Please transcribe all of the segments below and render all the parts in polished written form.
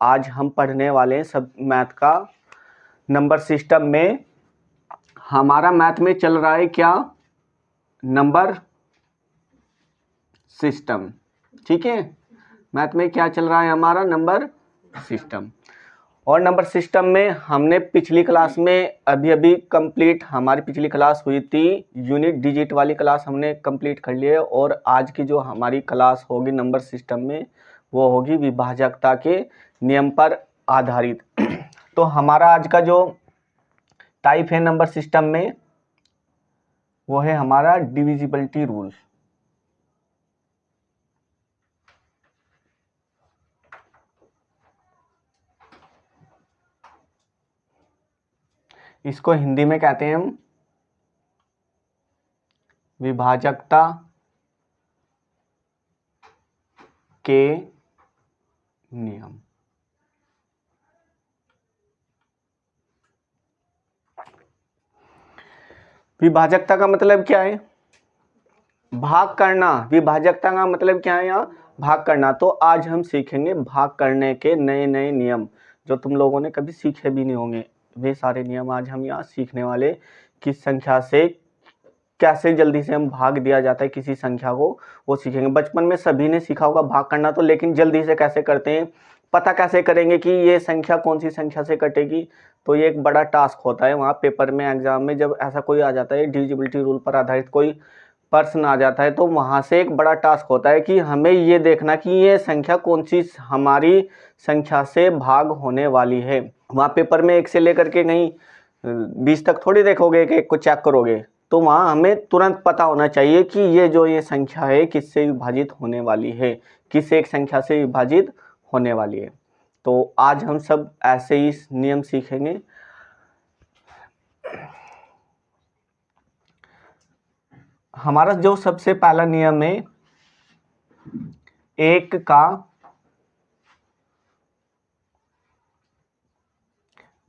आज हम पढ़ने वाले हैं सब मैथ का नंबर सिस्टम में। हमारा मैथ में चल रहा है क्या, नंबर सिस्टम। ठीक है, मैथ में क्या चल रहा है हमारा, नंबर सिस्टम। और नंबर सिस्टम में हमने पिछली क्लास में अभी कंप्लीट, हमारी पिछली क्लास हुई थी यूनिट डिजिट वाली क्लास हमने कंप्लीट कर ली है। और आज की जो हमारी क्लास होगी नंबर सिस्टम में वो होगी विभाजकता के नियम पर आधारित। तो हमारा आज का जो टाइप है नंबर सिस्टम में वो है हमारा डिविजिबिलिटी रूल। इसको हिंदी में कहते हैं हम विभाजकता के नियम। विभाजकता का मतलब क्या है, भाग करना। विभाजकता का मतलब क्या है, यहाँ भाग करना। तो आज हम सीखेंगे भाग करने के नए नए नियम जो तुम लोगों ने कभी सीखे भी नहीं होंगे। वे सारे नियम आज हम यहाँ सीखने वाले। किस संख्या से कैसे जल्दी से हम भाग दिया जाता है किसी संख्या को, वो सीखेंगे। बचपन में सभी ने सीखा होगा भाग करना, तो लेकिन जल्दी से कैसे करते हैं, पता कैसे करेंगे कि ये संख्या कौन सी संख्या से कटेगी। तो ये एक बड़ा टास्क होता है वहाँ पेपर में, एग्जाम में जब ऐसा कोई आ जाता है डिविजिबिलिटी रूल पर आधारित कोई प्रश्न आ जाता है, तो वहाँ से एक बड़ा टास्क होता है कि हमें ये देखना कि ये संख्या कौन सी हमारी संख्या से भाग होने वाली है। वहाँ पेपर में 1 से लेकर के कहीं 20 तक थोड़ी देखोगे कि एक को चेक करोगे। तो वहाँ हमें तुरंत पता होना चाहिए कि ये संख्या है किससे विभाजित होने वाली है, किस एक संख्या से विभाजित होने वाली है। तो आज हम सब ऐसे ही नियम सीखेंगे। हमारा जो सबसे पहला नियम है, एक का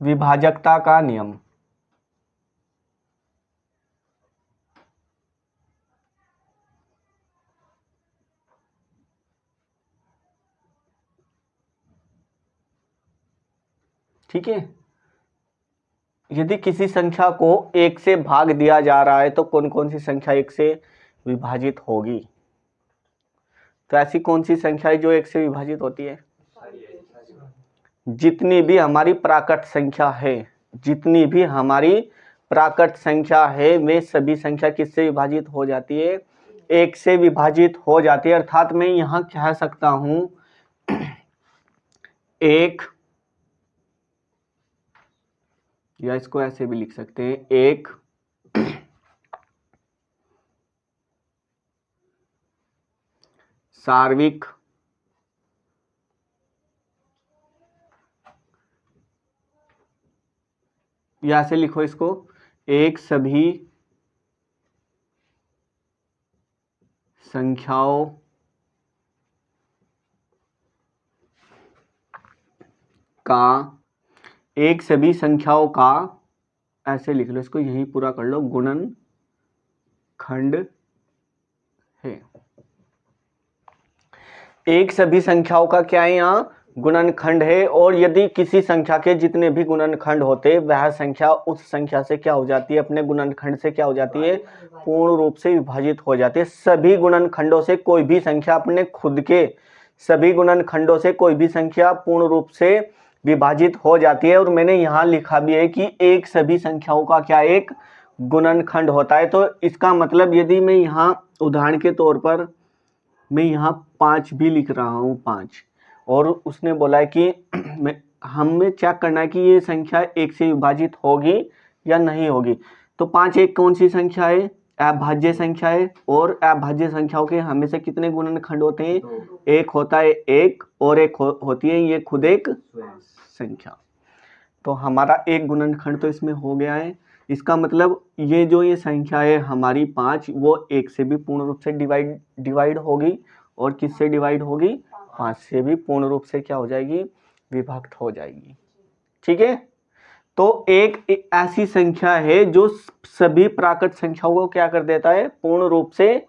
विभाजकता का नियम। ठीक है, यदि किसी संख्या को 1 से भाग दिया जा रहा है तो कौन कौन सी संख्या 1 से विभाजित होगी। तो ऐसी कौन सी संख्या है जो 1 से विभाजित होती है, जितनी भी हमारी प्राकृत संख्या है, जितनी भी हमारी प्राकृत संख्या है वे सभी संख्या किससे विभाजित हो जाती है, 1 से विभाजित हो जाती है। अर्थात मैं यहां कह सकता हूं 1, या इसको ऐसे भी लिख सकते हैं 1 सार्विक या ऐसे लिखो इसको, 1 सभी संख्याओं का, 1 सभी संख्याओं का, ऐसे लिख लो इसको, यही पूरा कर लो, गुणनखंड है। 1 सभी संख्याओं का क्या है, यहाँ गुणनखंड है। और यदि किसी संख्या के जितने भी गुणनखंड होते वह संख्या उस संख्या से क्या हो जाती है, अपने गुणनखंड से क्या हो जाती है, पूर्ण रूप से विभाजित हो जाती है। सभी गुणनखंडों से कोई भी संख्या अपने खुद के सभी गुणनखंडों से कोई भी संख्या पूर्ण रूप से विभाजित हो जाती है। और मैंने यहाँ लिखा भी है कि 1 सभी संख्याओं का क्या एक गुणनखंड होता है। तो इसका मतलब यदि मैं यहाँ उदाहरण के तौर पर मैं यहाँ 5 भी लिख रहा हूँ 5, और उसने बोला है कि हमें चेक करना है कि ये संख्या 1 से विभाजित होगी या नहीं होगी। तो 5 एक कौन सी संख्या है, अभाज्य संख्या है। और अभाज्य संख्याओं के हमेशा कितने गुणनखंड होते हैं, एक होता है 1, और एक होती है ये खुद एक संख्या। तो हमारा एक गुणनखंड तो इसमें हो गया है। इसका मतलब ये संख्या है हमारी 5, वो 1 से भी पूर्ण रूप से डिवाइड होगी। और किससे डिवाइड होगी, 5 से भी पूर्ण रूप से क्या हो जाएगी, विभक्त हो जाएगी। ठीक है, तो एक ऐसी संख्या है जो सभी प्राकृत संख्याओं को क्या कर देता है, पूर्ण रूप से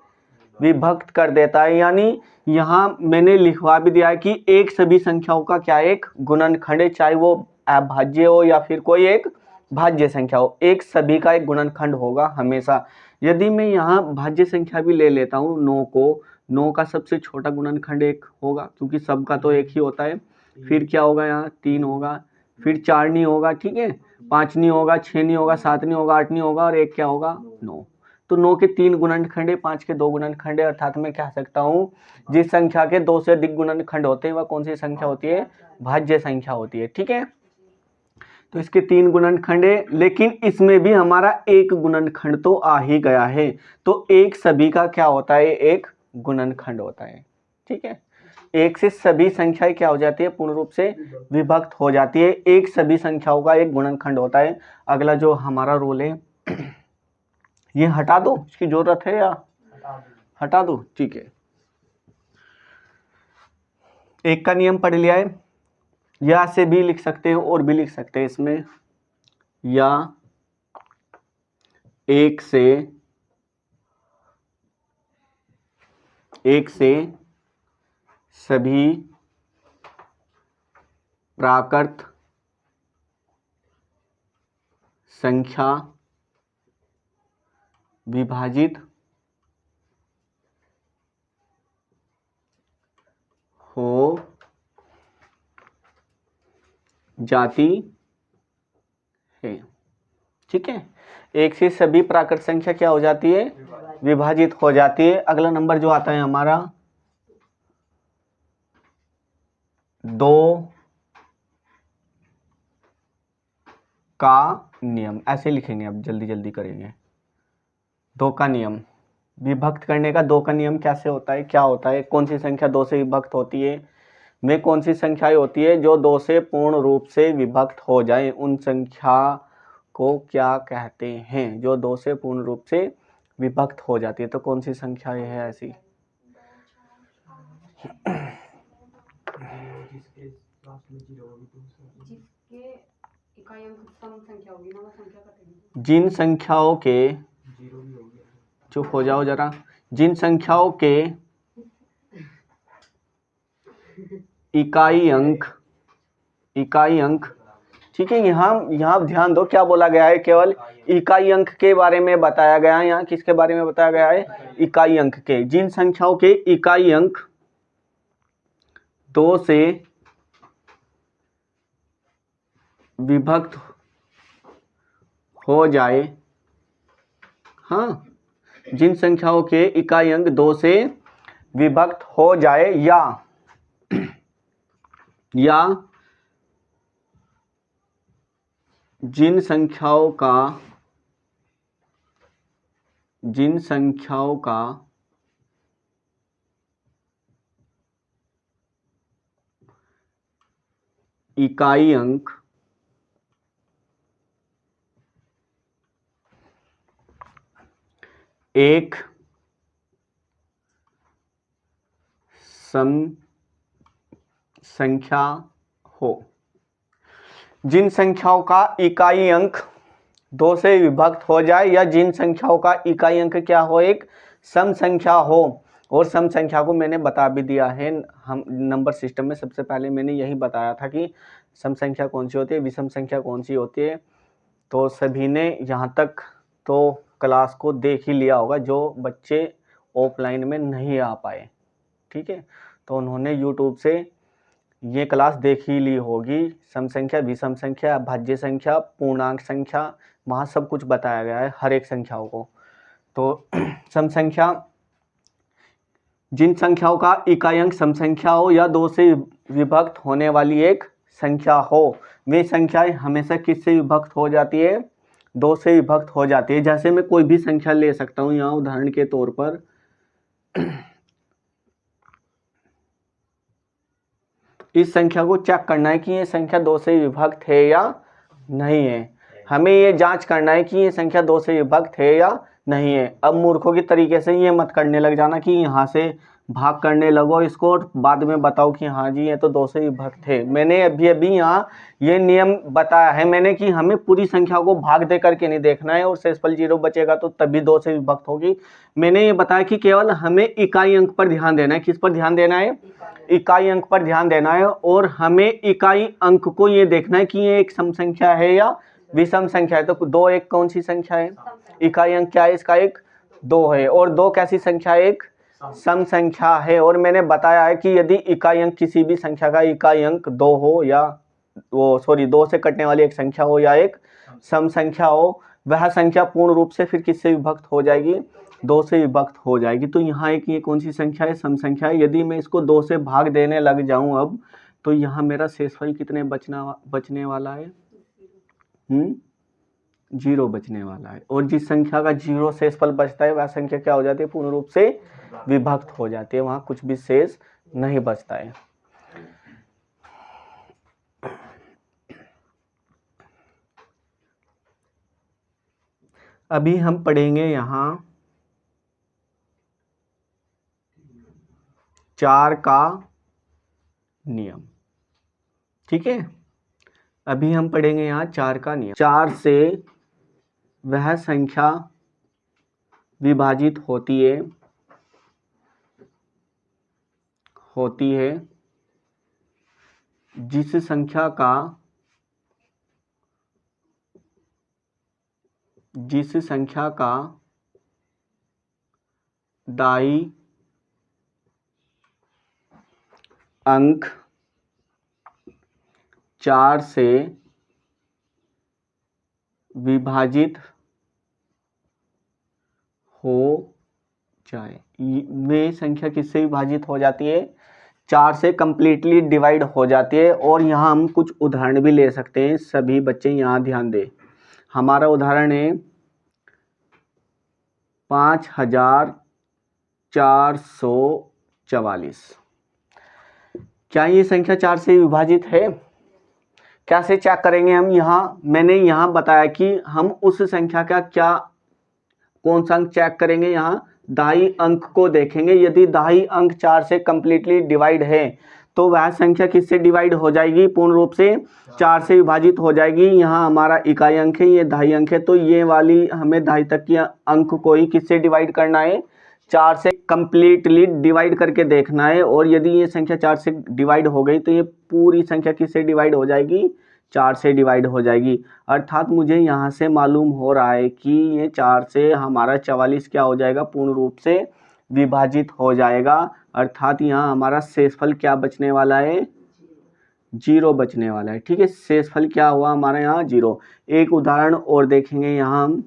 विभक्त कर देता है। यानी यहाँ मैंने लिखवा भी दिया है कि एक सभी संख्याओं का क्या एक गुणनखंड है, चाहे वो अभाज्य हो या फिर कोई एक भाज्य संख्या हो, एक सभी का एक गुणनखंड होगा हमेशा। यदि मैं यहाँ भाज्य संख्या भी ले लेता हूँ 9 को, 9 का सबसे छोटा गुणनखंड एक होगा क्योंकि सबका तो एक ही होता है। फिर क्या होगा, यहाँ 3 होगा, फिर 4 नहीं होगा, ठीक है, 5 नहीं होगा, 6 नहीं होगा, 7 नहीं होगा, 8 नहीं होगा और एक क्या होगा, 9। तो 9 के 3 गुणनखंड है, 5 के 2 गुणनखंड है। अर्थात मैं कह सकता हूँ जिस संख्या के 2 से अधिक गुणनखंड होते हैं वह कौन सी संख्या होती है, भाज्य संख्या होती है, ठीक है। तो इसके 3 गुणनखंड है, लेकिन इसमें भी हमारा एक गुणनखंड तो आ ही गया है। तो एक सभी का क्या होता है, एक गुणनखंड होता है, ठीक है। एक से सभी संख्याएं क्या हो जाती है, पूर्ण रूप से विभक्त हो जाती है। एक सभी संख्याओं का एक गुणनखंड होता है। अगला जो हमारा रूल है ये हटा दो, इसकी जरूरत है या हटा दो, ठीक है। एक का नियम पढ़ लिया है, या से भी लिख सकते हैं और भी लिख सकते हैं इसमें, या एक से सभी प्राकृत संख्या विभाजित हो जाती है, ठीक है। एक से सभी प्राकृत संख्या क्या हो जाती है, विभाजित हो जाती है। अगला नंबर जो आता है हमारा 2 का नियम, ऐसे लिखेंगे, अब जल्दी जल्दी करेंगे। 2 का नियम, विभक्त करने का 2 का नियम कैसे होता है, क्या होता है, कौन सी संख्या 2 से विभक्त होती है, में कौन सी संख्याएं होती है जो 2 से पूर्ण रूप से विभक्त हो जाए, उन संख्या को क्या कहते हैं जो 2 से पूर्ण रूप से विभक्त हो जाती है। तो कौन सी संख्या है ऐसी, जिन संख्याओं के, चुप हो जाओ जरा, जिन संख्याओं के इकाई अंक, ठीक है। यहाँ ध्यान दो क्या बोला गया है, केवल इकाई अंक के बारे में बताया गया है। यहाँ किसके बारे में बताया गया है, इकाई अंक के। जिन संख्याओं के इकाई अंक 2 से विभक्त हो जाए, हाँ, जिन संख्याओं के इकाई अंक 2 से विभक्त हो जाए, या जिन संख्याओं का इकाई अंक एक सम संख्या हो। जिन संख्याओं का इकाई अंक 2 से विभक्त हो जाए, या जिन संख्याओं का इकाई अंक क्या हो, एक सम संख्या हो। और सम संख्या को मैंने बता भी दिया है, हम नंबर सिस्टम में सबसे पहले मैंने यही बताया था कि सम संख्या कौन सी होती है, विषम संख्या कौन सी होती है। तो सभी ने यहाँ तक तो क्लास को देख ही लिया होगा, जो बच्चे ऑफलाइन में नहीं आ पाए, ठीक है, तो उन्होंने यूट्यूब से ये क्लास देख ही ली होगी। सम संख्या, विषम संख्या, भाज्य संख्या, पूर्णांक संख्या, वहाँ सब कुछ बताया गया है हर एक संख्याओं को। तो सम संख्या, जिन संख्याओं का इकाई अंक सम संख्या हो या 2 से विभक्त होने वाली एक संख्या हो, वे संख्याएं हमेशा किससे विभक्त हो जाती है, 2 से विभक्त हो जाती है। जैसे मैं कोई भी संख्या ले सकता हूँ, यहाँ उदाहरण के तौर पर इस संख्या को चेक करना है कि ये संख्या 2 से विभक्त है या नहीं है। हमें ये जांच करना है कि ये संख्या 2 से विभक्त है या नहीं है। अब मूर्खों के तरीके से ये मत करने लग जाना कि यहाँ से भाग करने लगो इसको और बाद में बताओ कि हाँ जी ये तो 2 से विभक्त थे। मैंने अभी अभी यहाँ ये नियम बताया है मैंने कि हमें पूरी संख्या को भाग दे करके नहीं देखना है और शेषफल 0 बचेगा तो तभी 2 से विभक्त होगी। मैंने ये बताया कि केवल हमें इकाई अंक पर ध्यान देना है। किस पर ध्यान देना है? इकाई अंक पर ध्यान देना है और हमें इकाई अंक को ये देखना है कि ये एक सम संख्या है या विषम संख्या है। तो 2 एक कौन सी संख्या है? इकाई अंक क्या है इसका? एक 2 है। और 2 कैसी संख्या है? एक सम संख्या है। और मैंने बताया है कि यदि इकाई अंक किसी भी संख्या का इकाई अंक 2 हो या 2 से कटने वाली एक संख्या हो या एक सम संख्या हो, वह संख्या पूर्ण रूप से फिर किससे विभक्त हो जाएगी? 2 से विभक्त हो जाएगी। तो यहाँ एक ये कौन सी संख्या है? सम संख्या है। यदि मैं इसको 2 से भाग देने लग जाऊं अब, तो यहाँ मेरा शेषफल कितने बचने वाला है? 0 बचने वाला है। और जिस संख्या का 0 शेषफल बचता है वह संख्या क्या हो जाती है? पूर्ण रूप से विभक्त हो जाती है, वहां कुछ भी शेष नहीं बचता है। अभी हम पढ़ेंगे यहाँ 4 का नियम। ठीक है, अभी हम पढ़ेंगे यहाँ 4 का नियम। 4 से वह संख्या विभाजित होती है जिस संख्या का दाई अंक 4 से विभाजित हो जाए। वे संख्या किससे विभाजित हो जाती है? 4 से कंप्लीटली डिवाइड हो जाती है। और यहाँ हम कुछ उदाहरण भी ले सकते हैं। सभी बच्चे यहाँ ध्यान दें। हमारा उदाहरण है 5444। क्या ये संख्या 4 से विभाजित है? कैसे चेक करेंगे हम? यहाँ मैंने यहाँ बताया कि हम उस संख्या का कौन सा अंक चेक करेंगे? यहाँ दाई अंक को देखेंगे। यदि दाई अंक 4 से कंप्लीटली डिवाइड है तो वह संख्या किससे डिवाइड हो जाएगी? पूर्ण रूप से 4 से विभाजित हो जाएगी। यहाँ हमारा इकाई अंक है, ये दाई अंक है, तो ये वाली हमें दाई तक की अंक को ही किससे डिवाइड करना है? 4 से कंप्लीटली डिवाइड करके देखना है। और यदि ये संख्या 4 से डिवाइड हो गई तो ये पूरी संख्या किससे डिवाइड हो जाएगी? 4 से डिवाइड हो जाएगी। अर्थात मुझे यहाँ से मालूम हो रहा है कि ये 4 से हमारा 44 क्या हो जाएगा? पूर्ण रूप से विभाजित हो जाएगा। अर्थात यहाँ हमारा शेषफल क्या बचने वाला है? 0 बचने वाला है। ठीक है, शेषफल क्या हुआ हमारा यहाँ? 0। एक उदाहरण और देखेंगे। यहाँ हम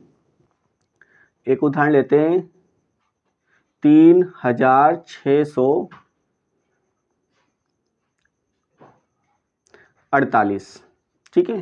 एक उदाहरण लेते हैं 3648। ठीक है,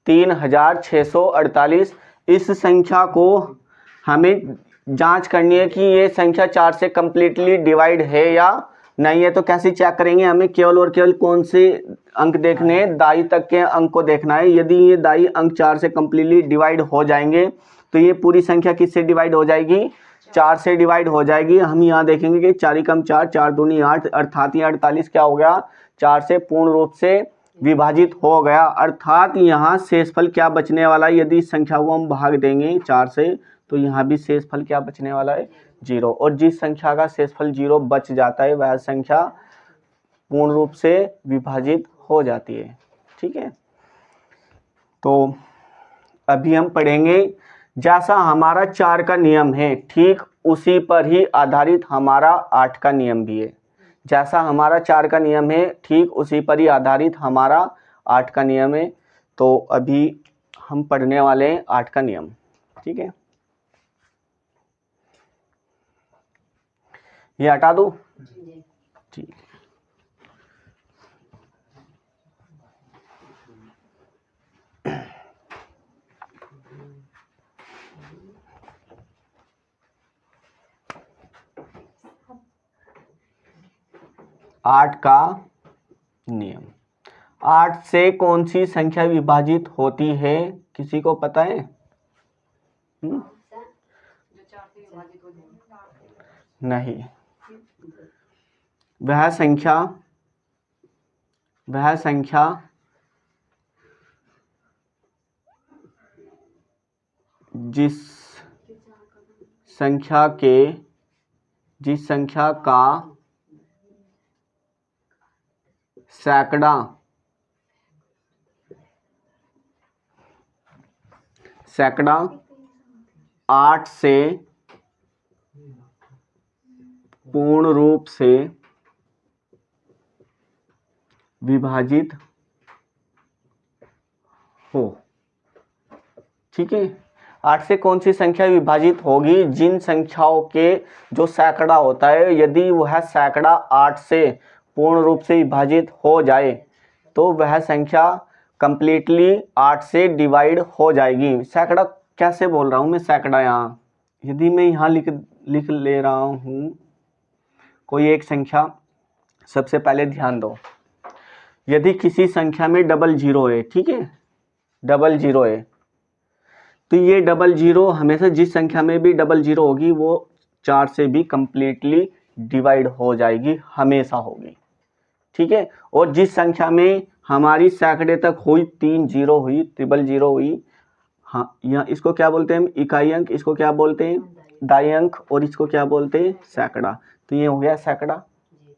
3648। इस संख्या को हमें जांच करनी है कि ये संख्या 4 से कंप्लीटली डिवाइड है या नहीं है। तो कैसे चेक करेंगे? हमें केवल और केवल कौन से अंक देखने हैं? दाई तक के अंक को देखना है। यदि ये दाई अंक 4 से कंप्लीटली डिवाइड हो जाएंगे तो ये पूरी संख्या किससे डिवाइड हो जाएगी? 4 से डिवाइड हो जाएगी। हम यहाँ देखेंगे कि 4 कम 4, 4 दूनी 8, अर्थात ये 48 क्या हो गया? 4 से पूर्ण रूप से विभाजित हो गया। अर्थात यहाँ शेषफल क्या बचने वाला है? यदि संख्या को हम भाग देंगे 4 से तो यहाँ भी शेषफल क्या बचने वाला है? 0। और जिस संख्या का शेषफल 0 बच जाता है वह संख्या पूर्ण रूप से विभाजित हो जाती है। ठीक है, तो अभी हम पढ़ेंगे जैसा हमारा 4 का नियम है ठीक उसी पर ही आधारित हमारा 8 का नियम भी है। जैसा हमारा 4 का नियम है ठीक उसी पर ही आधारित हमारा 8 का नियम है। तो अभी हम पढ़ने वाले हैं 8 का नियम। ठीक है, ये हटा दूं? ठीक, 8 का नियम। 8 से कौन सी संख्या विभाजित होती है? किसी को पता है? नहीं, वह संख्या जिस संख्या का सैकड़ा 8 से पूर्ण रूप से विभाजित हो। ठीक है, 8 से कौन सी संख्या विभाजित होगी? जिन संख्याओं के जो सैकड़ा होता है, यदि वह सैकड़ा 8 से पूर्ण रूप से विभाजित हो जाए तो वह संख्या कंप्लीटली 8 से डिवाइड हो जाएगी। सैकड़ा कैसे बोल रहा हूँ मैं? सैकड़ा यहाँ यदि मैं यहाँ लिख ले रहा हूँ कोई एक संख्या, सबसे पहले ध्यान दो, यदि किसी संख्या में डबल जीरो है, ठीक है, डबल जीरो है, तो ये डबल जीरो हमेशा जिस संख्या में भी डबल जीरो होगी वो 4 से भी कंप्लीटली डिवाइड हो जाएगी, हमेशा होगी। ठीक है, और जिस संख्या में हमारी सैकड़े तक हुई, 3 जीरो हुई, ट्रिपल जीरो हुई, हाँ, यहाँ इसको क्या बोलते हैं हम? इकाई अंक। इसको क्या बोलते हैं? दाई अंक। और इसको क्या बोलते हैं? सैकड़ा। तो ये हो गया सैकड़ा।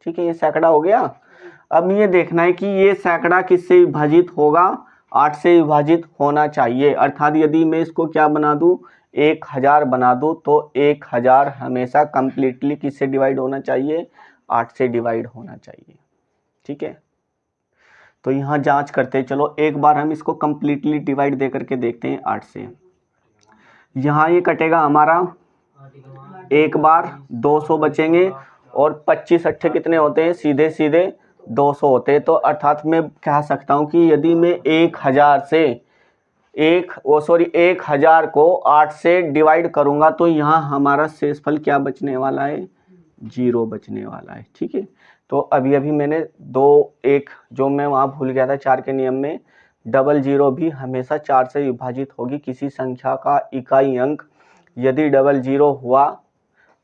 ठीक है, ये सैकड़ा हो गया। अब ये देखना है कि ये सैकड़ा किससे विभाजित होगा? 8 से विभाजित होना चाहिए। अर्थात यदि मैं इसको क्या बना दूं? 1000 बना दूं, तो 1000 हमेशा कंप्लीटली किससे डिवाइड होना चाहिए? 8 से डिवाइड होना चाहिए। ठीक है, तो यहाँ जांच करते हैं। चलो एक बार हम इसको कंप्लीटली डिवाइड दे करके देखते हैं 8 से। यहाँ ये कटेगा हमारा, एक बार 200 बचेंगे, और 25 अट्ठे कितने होते हैं? सीधे सीधे 200 होते हैं। तो अर्थात मैं कह सकता हूँ कि यदि मैं 1000 से 1000 को 8 से डिवाइड करूँगा तो यहाँ हमारा शेषफल क्या बचने वाला है? 0 बचने वाला है। ठीक है, तो अभी मैंने 2 1 जो मैं वहाँ भूल गया था 4 के नियम में, डबल जीरो भी हमेशा 4 से विभाजित होगी। किसी संख्या का इकाई अंक यदि डबल जीरो हुआ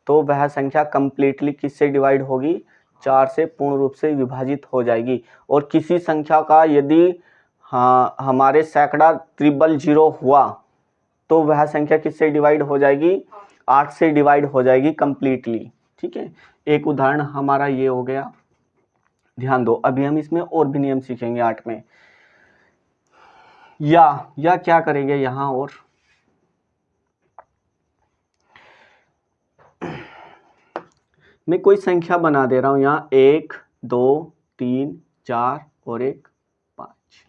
तो वह संख्या कंप्लीटली किससे डिवाइड होगी? 4 से पूर्ण रूप से विभाजित हो जाएगी। और किसी संख्या का यदि हमारे सैकड़ा ट्रिपल जीरो हुआ तो वह संख्या किससे डिवाइड हो जाएगी? 8 से डिवाइड हो जाएगी कंप्लीटली। ठीक है, एक उदाहरण हमारा ये हो गया। ध्यान दो, अभी हम इसमें और भी नियम सीखेंगे 8 में। या क्या करेंगे यहाँ? और मैं कोई संख्या बना दे रहा हूं यहाँ, 1 2 3 4 और 1 5।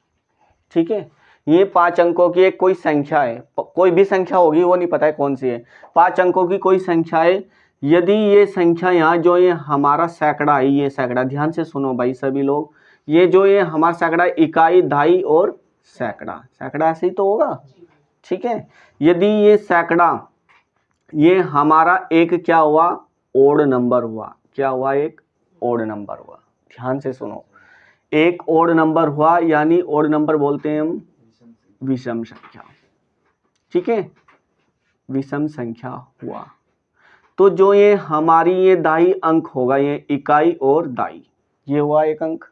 ठीक है, ये 5 अंकों की एक कोई संख्या है, कोई भी संख्या होगी, वो नहीं पता है कौन सी है। 5 अंकों की कोई संख्या है। यदि ये संख्या यहाँ जो ये हमारा सैकड़ा है, ये सैकड़ा, ध्यान से सुनो भाई सभी लोग, ये जो ये हमारा सैकड़ा, इकाई, दाई और सैकड़ा ऐसे ही तो होगा। ठीक है, यदि ये सैकड़ा, ये हमारा एक क्या हुआ? ओड नंबर हुआ। क्या हुआ? एक ओड नंबर हुआ। ध्यान से सुनो, एक ओड नंबर हुआ, यानी ओड नंबर बोलते हैं हम विषम संख्या। ठीक है, विषम संख्या हुआ तो जो ये हमारी ये दाई अंक होगा, ये इकाई और दाई, ये हुआ एक अंक।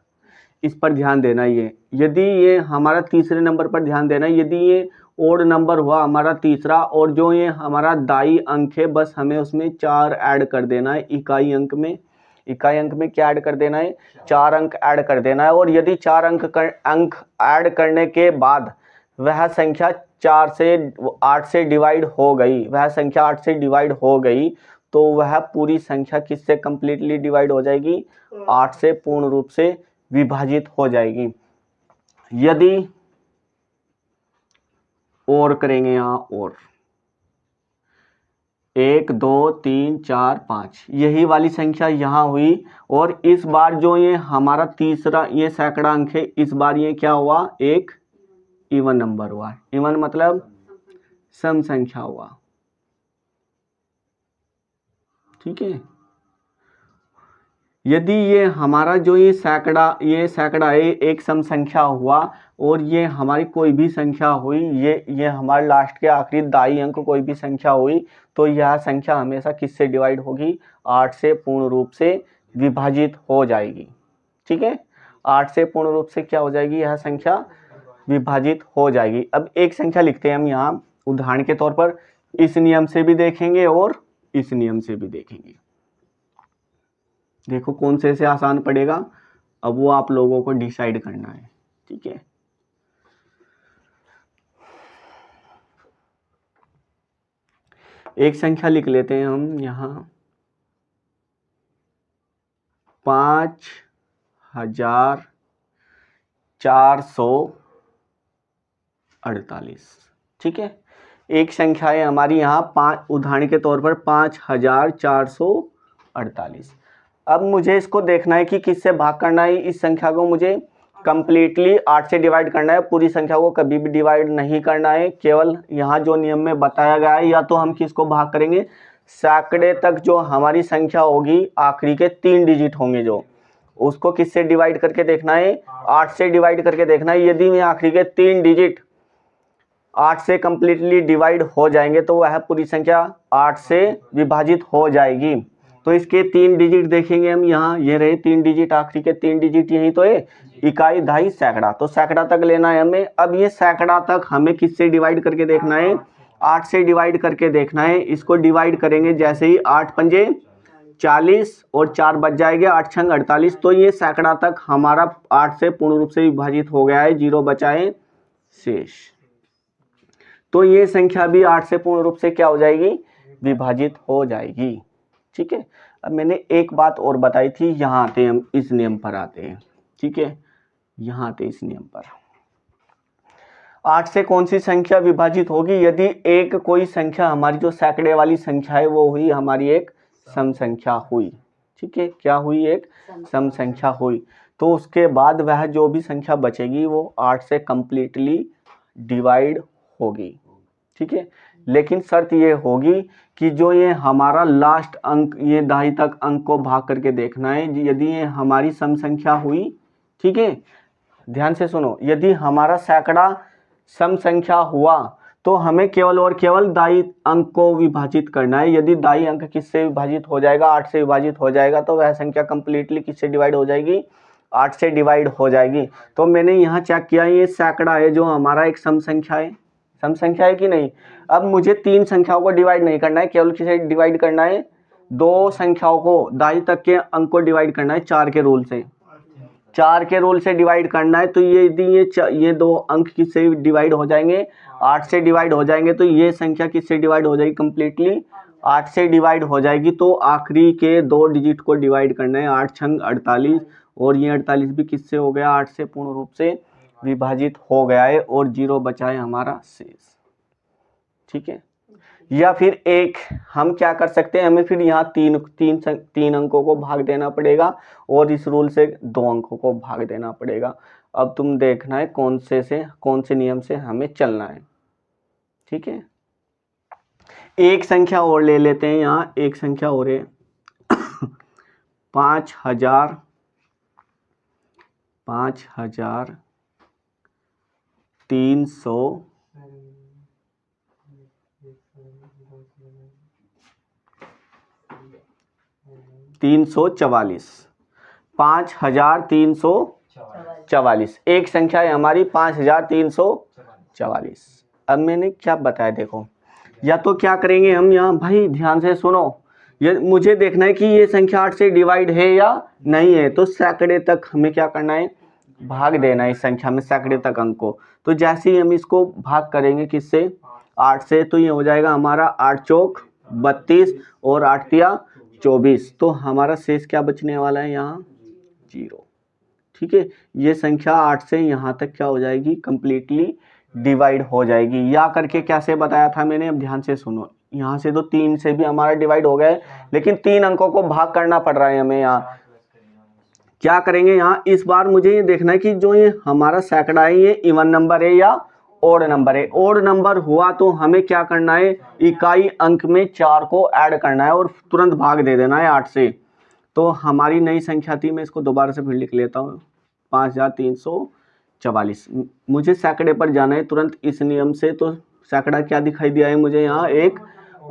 इस पर ध्यान देना। ये यदि ये हमारा तीसरे नंबर पर ध्यान देना, यदि ये ओड नंबर हुआ हमारा तीसरा, और जो ये हमारा दाई अंक है, बस हमें उसमें 4 ऐड कर देना है। इकाई अंक में क्या ऐड कर देना है? 4 अंक ऐड कर देना है। और यदि 4 अंक ऐड करने के बाद वह संख्या 8 से डिवाइड हो गई, वह संख्या 8 से डिवाइड हो गई, तो वह पूरी संख्या किससे कंप्लीटली डिवाइड हो जाएगी? 8 से पूर्ण रूप से विभाजित हो जाएगी। यदि और करेंगे यहाँ, और 1 2 3 4 5 यही वाली संख्या यहाँ हुई, और इस बार जो ये हमारा तीसरा ये सैकड़ा अंक है, इस बार ये क्या हुआ? एक इवन नंबर हुआ। इवन मतलब सम संख्या हुआ। ठीक है, यदि ये हमारा जो ये सैकड़ा है एक सम संख्या हुआ, और ये हमारी कोई भी संख्या हुई, ये हमारे लास्ट के आखिरी दाई अंक कोई भी संख्या हुई, तो यह संख्या हमेशा किससे डिवाइड होगी? 8 से पूर्ण रूप से विभाजित हो जाएगी। ठीक है, 8 से पूर्ण रूप से क्या हो जाएगी, यह संख्या विभाजित हो जाएगी। अब एक संख्या लिखते हैं हम यहाँ उदाहरण के तौर पर, इस नियम से भी देखेंगे और इस नियम से भी देखेंगे। देखो कौन से आसान पड़ेगा, अब वो आप लोगों को डिसाइड करना है। ठीक है, एक संख्या लिख लेते हैं हम यहाँ 5448। ठीक है, एक संख्या है हमारी यहाँ उदाहरण के तौर पर 5448। अब मुझे इसको देखना है कि किससे भाग करना है। इस संख्या को मुझे कंप्लीटली 8 से डिवाइड करना है, पूरी संख्या को कभी भी डिवाइड नहीं करना है। केवल यहाँ जो नियम में बताया गया है, या तो हम किसको भाग करेंगे, सैकड़े तक जो हमारी संख्या होगी, आखिरी के 3 डिजिट होंगे जो, उसको किससे डिवाइड करके देखना है, 8 से डिवाइड करके देखना है। यदि में आखिरी के 3 डिजिट 8 से कंप्लीटली डिवाइड हो जाएंगे तो वह पूरी संख्या 8 से विभाजित हो जाएगी। तो इसके 3 डिजिट देखेंगे हम यहाँ, ये रहे 3 डिजिट, आखिरी के 3 डिजिट यही तो है, इकाई, दहाई, सैकड़ा। तो सैकड़ा तक लेना है हमें। अब ये सैकड़ा तक हमें किससे डिवाइड करके देखना है, 8 से डिवाइड करके देखना है। इसको डिवाइड करेंगे जैसे ही 8 पंजे 40 और 4 बच जाएंगे, 8 छंग 48। तो ये सैकड़ा तक हमारा 8 से पूर्ण रूप से विभाजित हो गया है, 0 बचा है शेष। तो ये संख्या भी 8 से पूर्ण रूप से क्या हो जाएगी, विभाजित हो जाएगी। ठीक है, अब मैंने एक बात और बताई थी, यहाँ आते हैं हम, इस नियम पर आते हैं। ठीक है, यहाँ आते इस नियम पर। 8 से कौन सी संख्या विभाजित होगी, यदि एक कोई संख्या हमारी जो सैकड़े वाली संख्या है वो हुई हमारी एक सम संख्या हुई। ठीक है, क्या हुई, एक सम संख्या हुई। तो उसके बाद वह जो भी संख्या बचेगी वो 8 से कंप्लीटली डिवाइड होगी। ठीक है, लेकिन शर्त ये होगी कि जो ये हमारा लास्ट अंक, ये दहाई तक अंक को भाग करके देखना है। यदि ये हमारी सम संख्या हुई, ठीक है, ध्यान से सुनो, यदि हमारा सैकड़ा सम संख्या हुआ तो हमें केवल और केवल दाई अंक को विभाजित करना है। यदि दाई अंक किससे विभाजित हो जाएगा, 8 से विभाजित हो जाएगा, तो वह संख्या कंप्लीटली किससे डिवाइड हो जाएगी, 8 से डिवाइड हो जाएगी। तो मैंने यहाँ चेक किया, ये सैकड़ा है जो हमारा एक सम संख्या है, सम संख्या है कि नहीं। अब मुझे 3 संख्याओं को डिवाइड नहीं करना है, केवल किसे डिवाइड करना है, 2 संख्याओं को, दाई तक के अंक को डिवाइड करना है 4 के रूल से। 4 के रूल से डिवाइड करना है। तो ये यदि ये 2 अंक किससे डिवाइड हो जाएंगे, 8 से डिवाइड हो जाएंगे। तो ये संख्या किससे डिवाइड हो जाएगी, कंप्लीटली 8 से डिवाइड हो जाएगी। तो आखिरी के 2 डिजिट को डिवाइड करना है, 8 छंग 48, और ये 48 भी किससे हो गया, 8 से पूर्ण रूप से विभाजित हो गया है, और 0 बचा है हमारा शेष। ठीक है, या फिर एक हम क्या कर सकते हैं, हमें फिर यहाँ तीन अंकों को भाग देना पड़ेगा, और इस रूल से 2 अंकों को भाग देना पड़ेगा। अब तुम देखना है कौन से नियम से हमें चलना है। ठीक है, एक संख्या और ले लेते हैं, यहाँ एक संख्या और है 5300 344। 5344 एक संख्या है हमारी 5344। अब मैंने क्या बताया, देखो, या तो क्या करेंगे हम यहाँ, भाई ध्यान से सुनो, ये मुझे देखना है कि ये संख्या 8 से डिवाइड है या नहीं है। तो सैकड़े तक हमें क्या करना है, भाग देना है इस संख्या में सैकड़े तक अंक को। तो जैसे ही हम इसको भाग करेंगे किससे, 8 से, तो ये हो जाएगा हमारा 8 चौक 32 और 8 तिया 24। तो हमारा शेष क्या बचने वाला है, यहाँ 0। ठीक है, ये संख्या 8 से यहाँ तक क्या हो जाएगी, कंप्लीटली डिवाइड हो जाएगी। या करके कैसे बताया था मैंने, अब ध्यान से सुनो, यहाँ से तो 3 से भी हमारा डिवाइड हो गया है, लेकिन 3 अंकों को भाग करना पड़ रहा है हमें। यहाँ क्या करेंगे, यहाँ इस बार मुझे ये देखना है कि जो ये हमारा सैकड़ा है ये इवन नंबर है या ओड नंबर है। ओड नंबर हुआ तो हमें क्या करना है, इकाई अंक में 4 को ऐड करना है और तुरंत भाग दे देना है 8 से। तो हमारी नई संख्या थी, मैं इसको दोबारा से फिर लिख लेता हूँ, 5344। मुझे सैकड़े पर जाना है तुरंत इस नियम से। तो सैकड़ा क्या दिखाई दिया है मुझे, यहाँ एक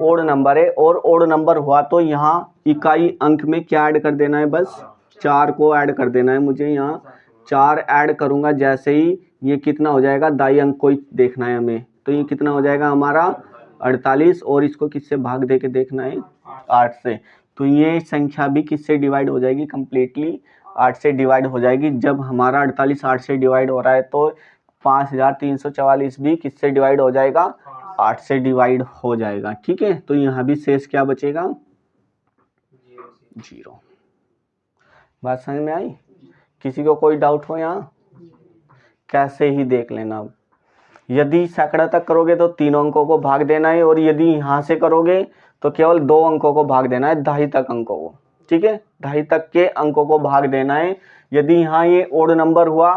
ओड नंबर है, और ओड नंबर हुआ तो यहाँ इकाई अंक में क्या ऐड कर देना है, बस 4 को ऐड कर देना है। मुझे यहाँ 4 ऐड करूँगा, जैसे ही ये कितना हो जाएगा, दाई अंक को ही देखना है हमें, तो ये कितना हो जाएगा हमारा 48, और इसको किससे भाग दे के देखना है, 8 से। तो ये संख्या भी किससे डिवाइड हो जाएगी, कंप्लीटली 8 से डिवाइड हो जाएगी। जब हमारा 48 8 से डिवाइड हो रहा है तो 5344 भी किससे डिवाइड हो जाएगा, 8 से डिवाइड हो जाएगा। ठीक है, तो यहाँ भी शेष क्या बचेगा, 0। बात समझ में आई? किसी को कोई डाउट हो यहाँ? कैसे ही देख लेना। यदि सैकड़ा तक करोगे तो 3 अंकों को भाग देना है, और यदि यहाँ से करोगे तो केवल 2 अंकों को भाग देना है, 2.5 तक अंकों को। ठीक है, 2.5 तक के अंकों को भाग देना है। यदि यहाँ ये ओड नंबर हुआ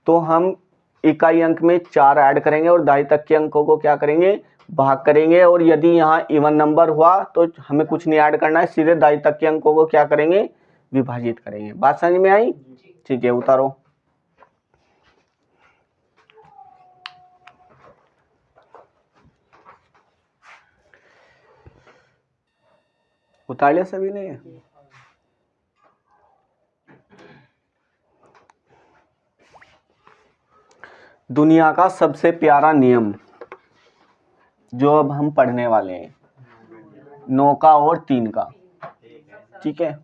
तो हम इकाई अंक में 4 ऐड करेंगे और 2.5 तक के अंकों को क्या करेंगे, भाग करेंगे। और यदि यहाँ इवन नंबर हुआ तो हमें कुछ नहीं ऐड करना है, सीधे 2.5 तक के अंकों को क्या करेंगे, विभाजित करेंगे। बात समझ में आई? ठीक है, उतारो। उतार लिया सभी ने? दुनिया का सबसे प्यारा नियम जो अब हम पढ़ने वाले हैं, 9 का और 3 का। ठीक है,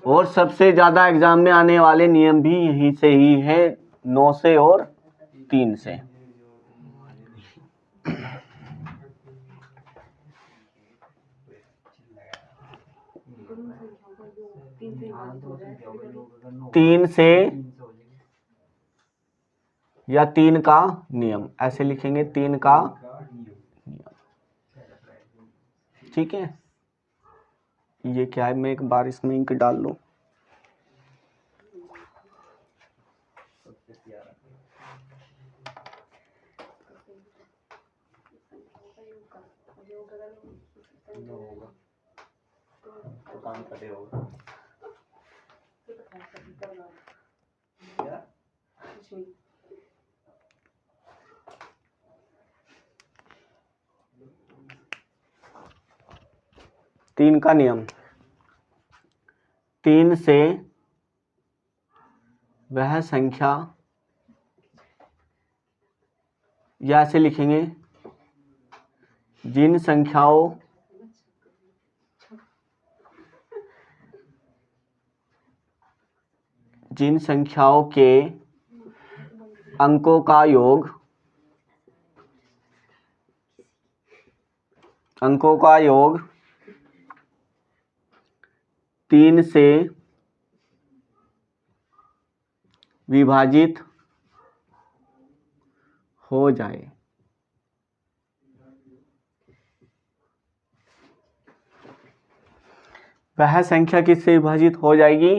और सबसे ज्यादा एग्जाम में आने वाले नियम भी यहीं से ही है, 9 से और 3 से। तीन से या 3 का नियम, ऐसे लिखेंगे, 3 का नियम। ठीक है, ये क्या है, मैं एक बार इसमें इंक डाल लूं। तीन का नियम, 3 से वह संख्या, या ऐसे लिखेंगे, जिन संख्याओं के अंकों का योग 3 से विभाजित हो जाए। वह संख्या किससे विभाजित हो जाएगी,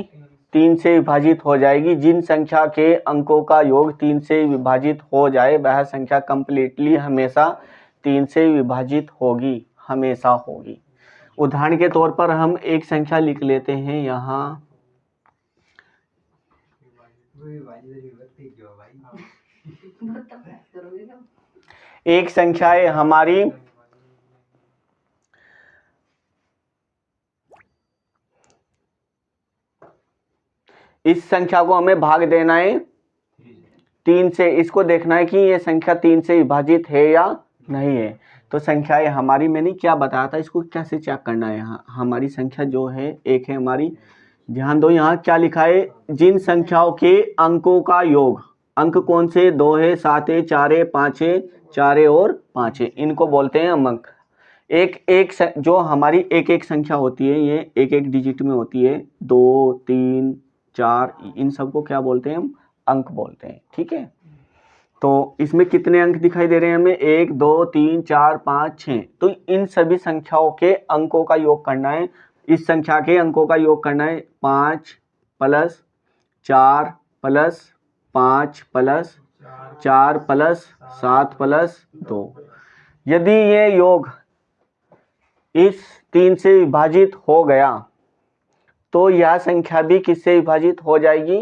3 से विभाजित हो जाएगी। जिन संख्या के अंकों का योग 3 से विभाजित हो जाए, वह संख्या कंप्लीटली हमेशा 3 से विभाजित होगी, हमेशा होगी। उदाहरण के तौर पर हम एक संख्या लिख लेते हैं यहाँ, एक संख्या है हमारी इस संख्या को हमें भाग देना है 3 से। इसको देखना है कि ये संख्या 3 से विभाजित है या नहीं है। तो संख्या है हमारी, मैंने क्या बताया था, इसको कैसे चेक करना है। यहाँ हमारी संख्या जो है एक है हमारी, ध्यान दो यहाँ क्या लिखा है, जिन संख्याओं के अंकों का योग, अंक कौन से, 2 है, 7 है, 4 है, 5 है, 4 है और 5 है, इनको बोलते हैं हम अंक। जो हमारी एक एक संख्या होती है, ये एक एक डिजिट में होती है, 2 3 4, इन सबको क्या बोलते हैं हम, अंक बोलते हैं। ठीक है, तो इसमें कितने अंक दिखाई दे रहे हैं हमें, 1 2 3 4 5 6। तो इन सभी संख्याओं के अंकों का योग करना है, इस संख्या के अंकों का योग करना है, 5 + 4 + 5 + 4 + 7 + 2। यदि ये योग इस 3 से विभाजित हो गया तो यह संख्या भी किससे विभाजित हो जाएगी,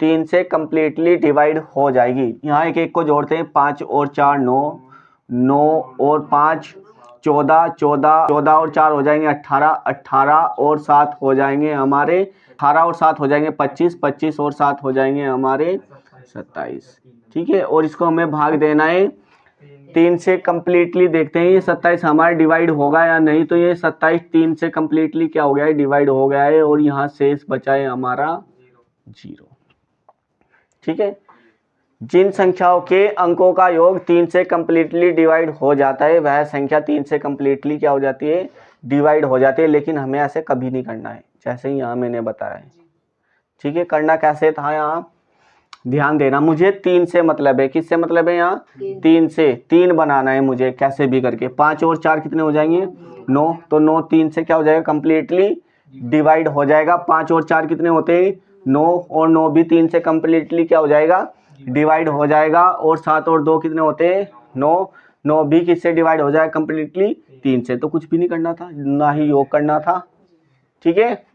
3 से कंप्लीटली डिवाइड हो जाएगी। यहाँ एक एक को जोड़ते हैं, 5 और 4 9 9 और 5 14, 14, 14 और 4 हो जाएंगे 18, 18 और 7 हो जाएंगे हमारे 18 और 7 हो जाएंगे 25, 25 और 7 हो जाएंगे हमारे 27। ठीक है, और इसको हमें भाग देना है 3 से। कंप्लीटली देखते हैं ये 27 हमारा डिवाइड होगा या नहीं। तो ये 27 3 से कंप्लीटली क्या हो गया है, डिवाइड हो गया है, और यहाँ शेष बचा है हमारा 0। ठीक है, जिन संख्याओं के अंकों का योग 3 से कंप्लीटली डिवाइड हो जाता है वह संख्या 3 से कंप्लीटली क्या हो जाती है, डिवाइड हो जाती है। लेकिन हमें ऐसे कभी नहीं करना है, जैसे ही यहाँ मैंने बताया है। ठीक है, करना कैसे था, यहाँ ध्यान देना। मुझे 3 से मतलब है, किससे मतलब है, यहाँ 3 से। 3 बनाना है मुझे कैसे भी करके। 5 और 4 कितने हो जाएंगे, 9। तो 9 3 से क्या हो जाएगा, कंप्लीटली डिवाइड हो जाएगा। 5 और 4 कितने होते हैं, 9, और 9 भी 3 से कंप्लीटली क्या हो जाएगा, डिवाइड हो जाएगा। और 7 और 2 कितने होते हैं, 9, 9 भी किससे डिवाइड हो जाएगा कंप्लीटली, 3 से। तो कुछ भी नहीं करना था, ना ही योग करना था। ठीक है,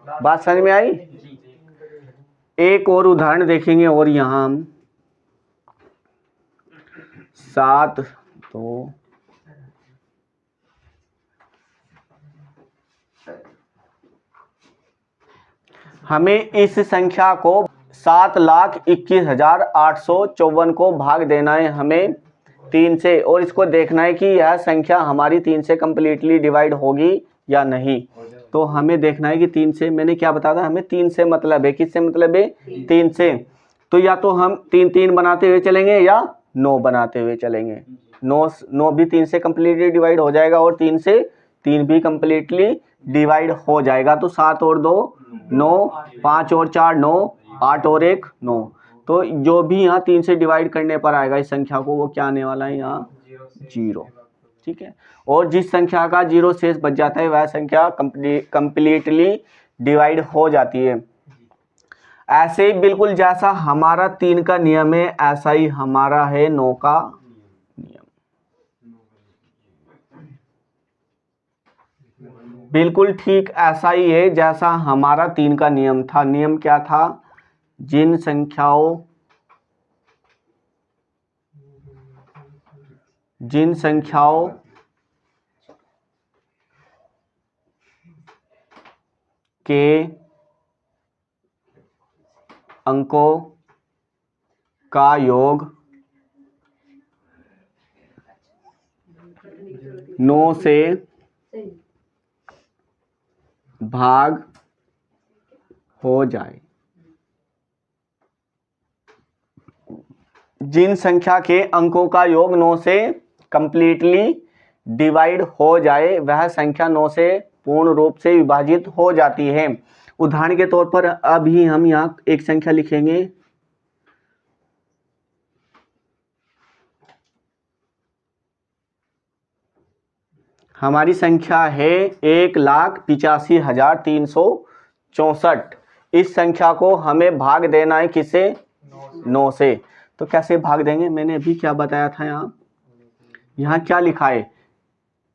बात समझ में आई। एक और उदाहरण देखेंगे, और यहाँ हम 7 तो हमें इस संख्या को 7,21,854 को भाग देना है हमें 3 से, और इसको देखना है कि यह संख्या हमारी 3 से कंप्लीटली डिवाइड होगी या नहीं। तो हमें देखना है कि 3 से, मैंने क्या बताया था, हमें 3 से मतलब है, किससे मतलब है, 3 से। तो या तो हम 3 3 बनाते हुए चलेंगे या 9 बनाते हुए चलेंगे। 9 भी 3 से कंप्लीटली डिवाइड हो जाएगा, और 3 से 3 भी कंप्लीटली डिवाइड हो जाएगा। तो 7 और 2 9, 5 और 4 9, 8 और 1 9। तो जो भी यहाँ 3 से डिवाइड करने पर आएगा इस संख्या को, वो क्या आने वाला है, यहाँ 0। ठीक है, और जिस संख्या का 0 शेष बच जाता है वह संख्या कंप्लीटली डिवाइड हो जाती है। ऐसे ही बिल्कुल जैसा हमारा 3 का नियम है, ऐसा ही हमारा है 9 का नियम। बिल्कुल ठीक ऐसा ही है जैसा हमारा 3 का नियम था। नियम क्या था, जिन संख्याओं के अंकों का योग 9 से भाग हो जाए, जिन संख्या के अंकों का योग 9 से कंप्लीटली डिवाइड हो जाए वह संख्या 9 से पूर्ण रूप से विभाजित हो जाती है। उदाहरण के तौर पर अभी हम यहाँ एक संख्या लिखेंगे, हमारी संख्या है 1,85,364। इस संख्या को हमें भाग देना है किससे, 9 से। तो कैसे भाग देंगे, मैंने अभी क्या बताया था, यहाँ क्या लिखा है,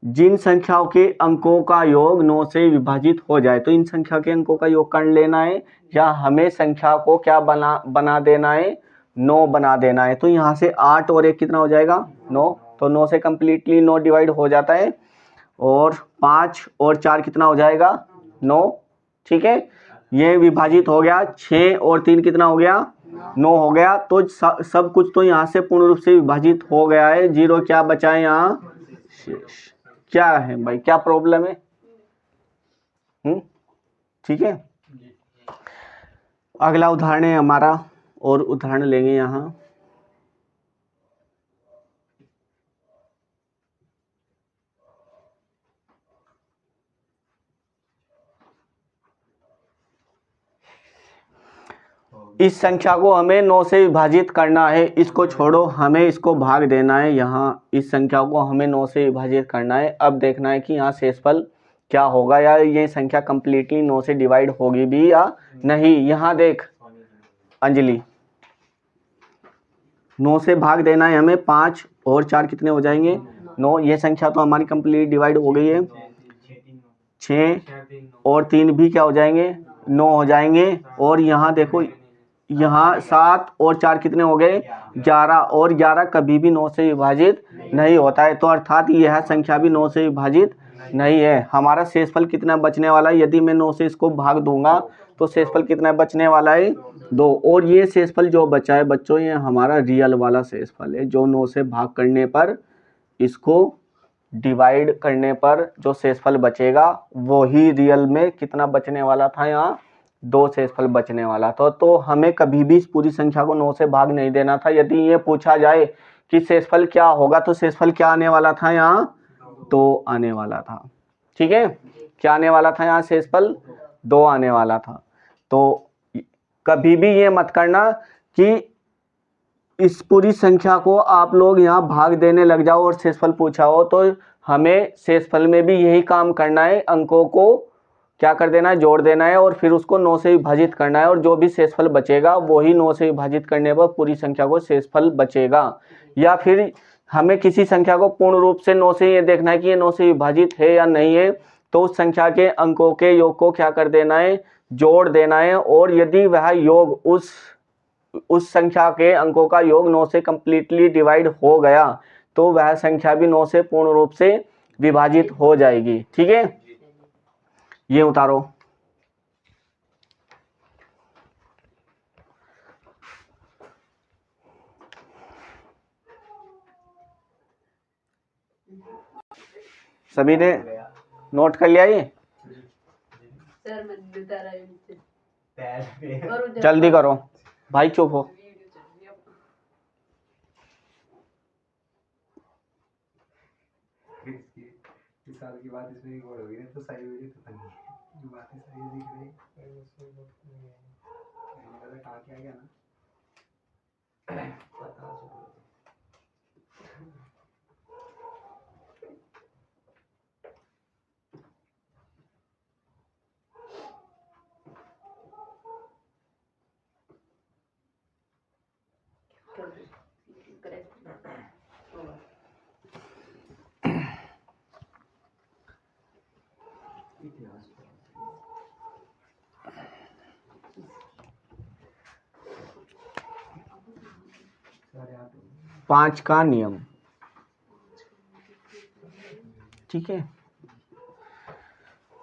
जिन संख्याओं के अंकों का योग 9 से विभाजित हो जाए। तो इन संख्या के अंकों का योग कर लेना है, या हमें संख्या को क्या बना देना है, 9 बना देना है। तो यहाँ से 8 और 1 कितना हो जाएगा, 9। तो 9 से कंप्लीटली 9 डिवाइड हो जाता है, और 5 और 4 कितना हो जाएगा, 9। ठीक है, ये विभाजित हो गया। 6 और 3 कितना हो गया, 9 हो गया। तो सब कुछ तो यहाँ से पूर्ण रूप से विभाजित हो गया है। 0 क्या बचा है यहाँ शेष। क्या है भाई, क्या प्रॉब्लम है, ठीक है। अगला उदाहरण है हमारा, और उदाहरण लेंगे यहाँ इस संख्या को हमें 9 से विभाजित करना है। इसको छोड़ो, हमें इसको भाग देना है। यहाँ इस संख्या को हमें 9 से विभाजित करना है। अब देखना है कि यहाँ शेषफल क्या होगा, या ये संख्या कंप्लीटली 9 से डिवाइड होगी भी या नहीं। यहाँ देख अंजलि, 9 से भाग देना है हमें। 5 और 4 कितने हो जाएंगे, 9। ये संख्या तो हमारी कंप्लीट डिवाइड हो गई है। 6 और 3 भी क्या हो जाएंगे, 9 हो जाएंगे। और यहाँ देखो यहाँ 7 और 4 कितने हो गए 11, और 11 कभी भी 9 से विभाजित नहीं होता है, तो अर्थात यह संख्या भी 9 से विभाजित नहीं है। हमारा शेषफल कितना बचने वाला है, यदि मैं 9 से इसको भाग दूंगा तो शेषफल कितना बचने वाला है 2, और ये शेषफल जो बचा है बच्चों ये हमारा रियल वाला शेषफल है, जो 9 से भाग करने पर इसको डिवाइड करने पर जो शेषफल बचेगा वो ही रियल में कितना बचने वाला था, यहाँ 2 शेषफल बचने वाला था। तो हमें कभी भी इस पूरी संख्या को 9 से भाग नहीं देना था। यदि ये पूछा जाए कि शेषफल क्या होगा तो शेषफल क्या आने वाला था, यहाँ 2 आने वाला था। ठीक है, क्या आने वाला था यहाँ शेषफल 2 आने वाला था। तो कभी भी ये मत करना कि इस पूरी संख्या को आप लोग यहाँ भाग देने लग जाओ और शेषफल पूछा हो, तो हमें शेषफल में भी यही काम करना है, अंकों को क्या कर देना है, जोड़ देना है और फिर उसको 9 से विभाजित करना है, और जो भी शेषफल बचेगा वही 9 से विभाजित करने पर पूरी संख्या को शेषफल बचेगा। या फिर हमें किसी संख्या को पूर्ण रूप से 9 से ये देखना है कि ये 9 से विभाजित है या नहीं है, तो उस संख्या के अंकों के योग को क्या कर देना है, जोड़ देना है, और यदि वह योग उस संख्या के अंकों का योग 9 से कंप्लीटली डिवाइड हो गया तो वह संख्या भी 9 से पूर्ण रूप से विभाजित हो जाएगी। ठीक है, ये उतारो। सभी ने नोट कर लिया ये? जल्दी करो भाई, चुप हो। साल की बात इसमें रिकॉर्ड होगी ना, तो सही होगी तो नहीं बातें सही दिख रही कहाँ क्या गया ना पता पांच का नियम। ठीक है,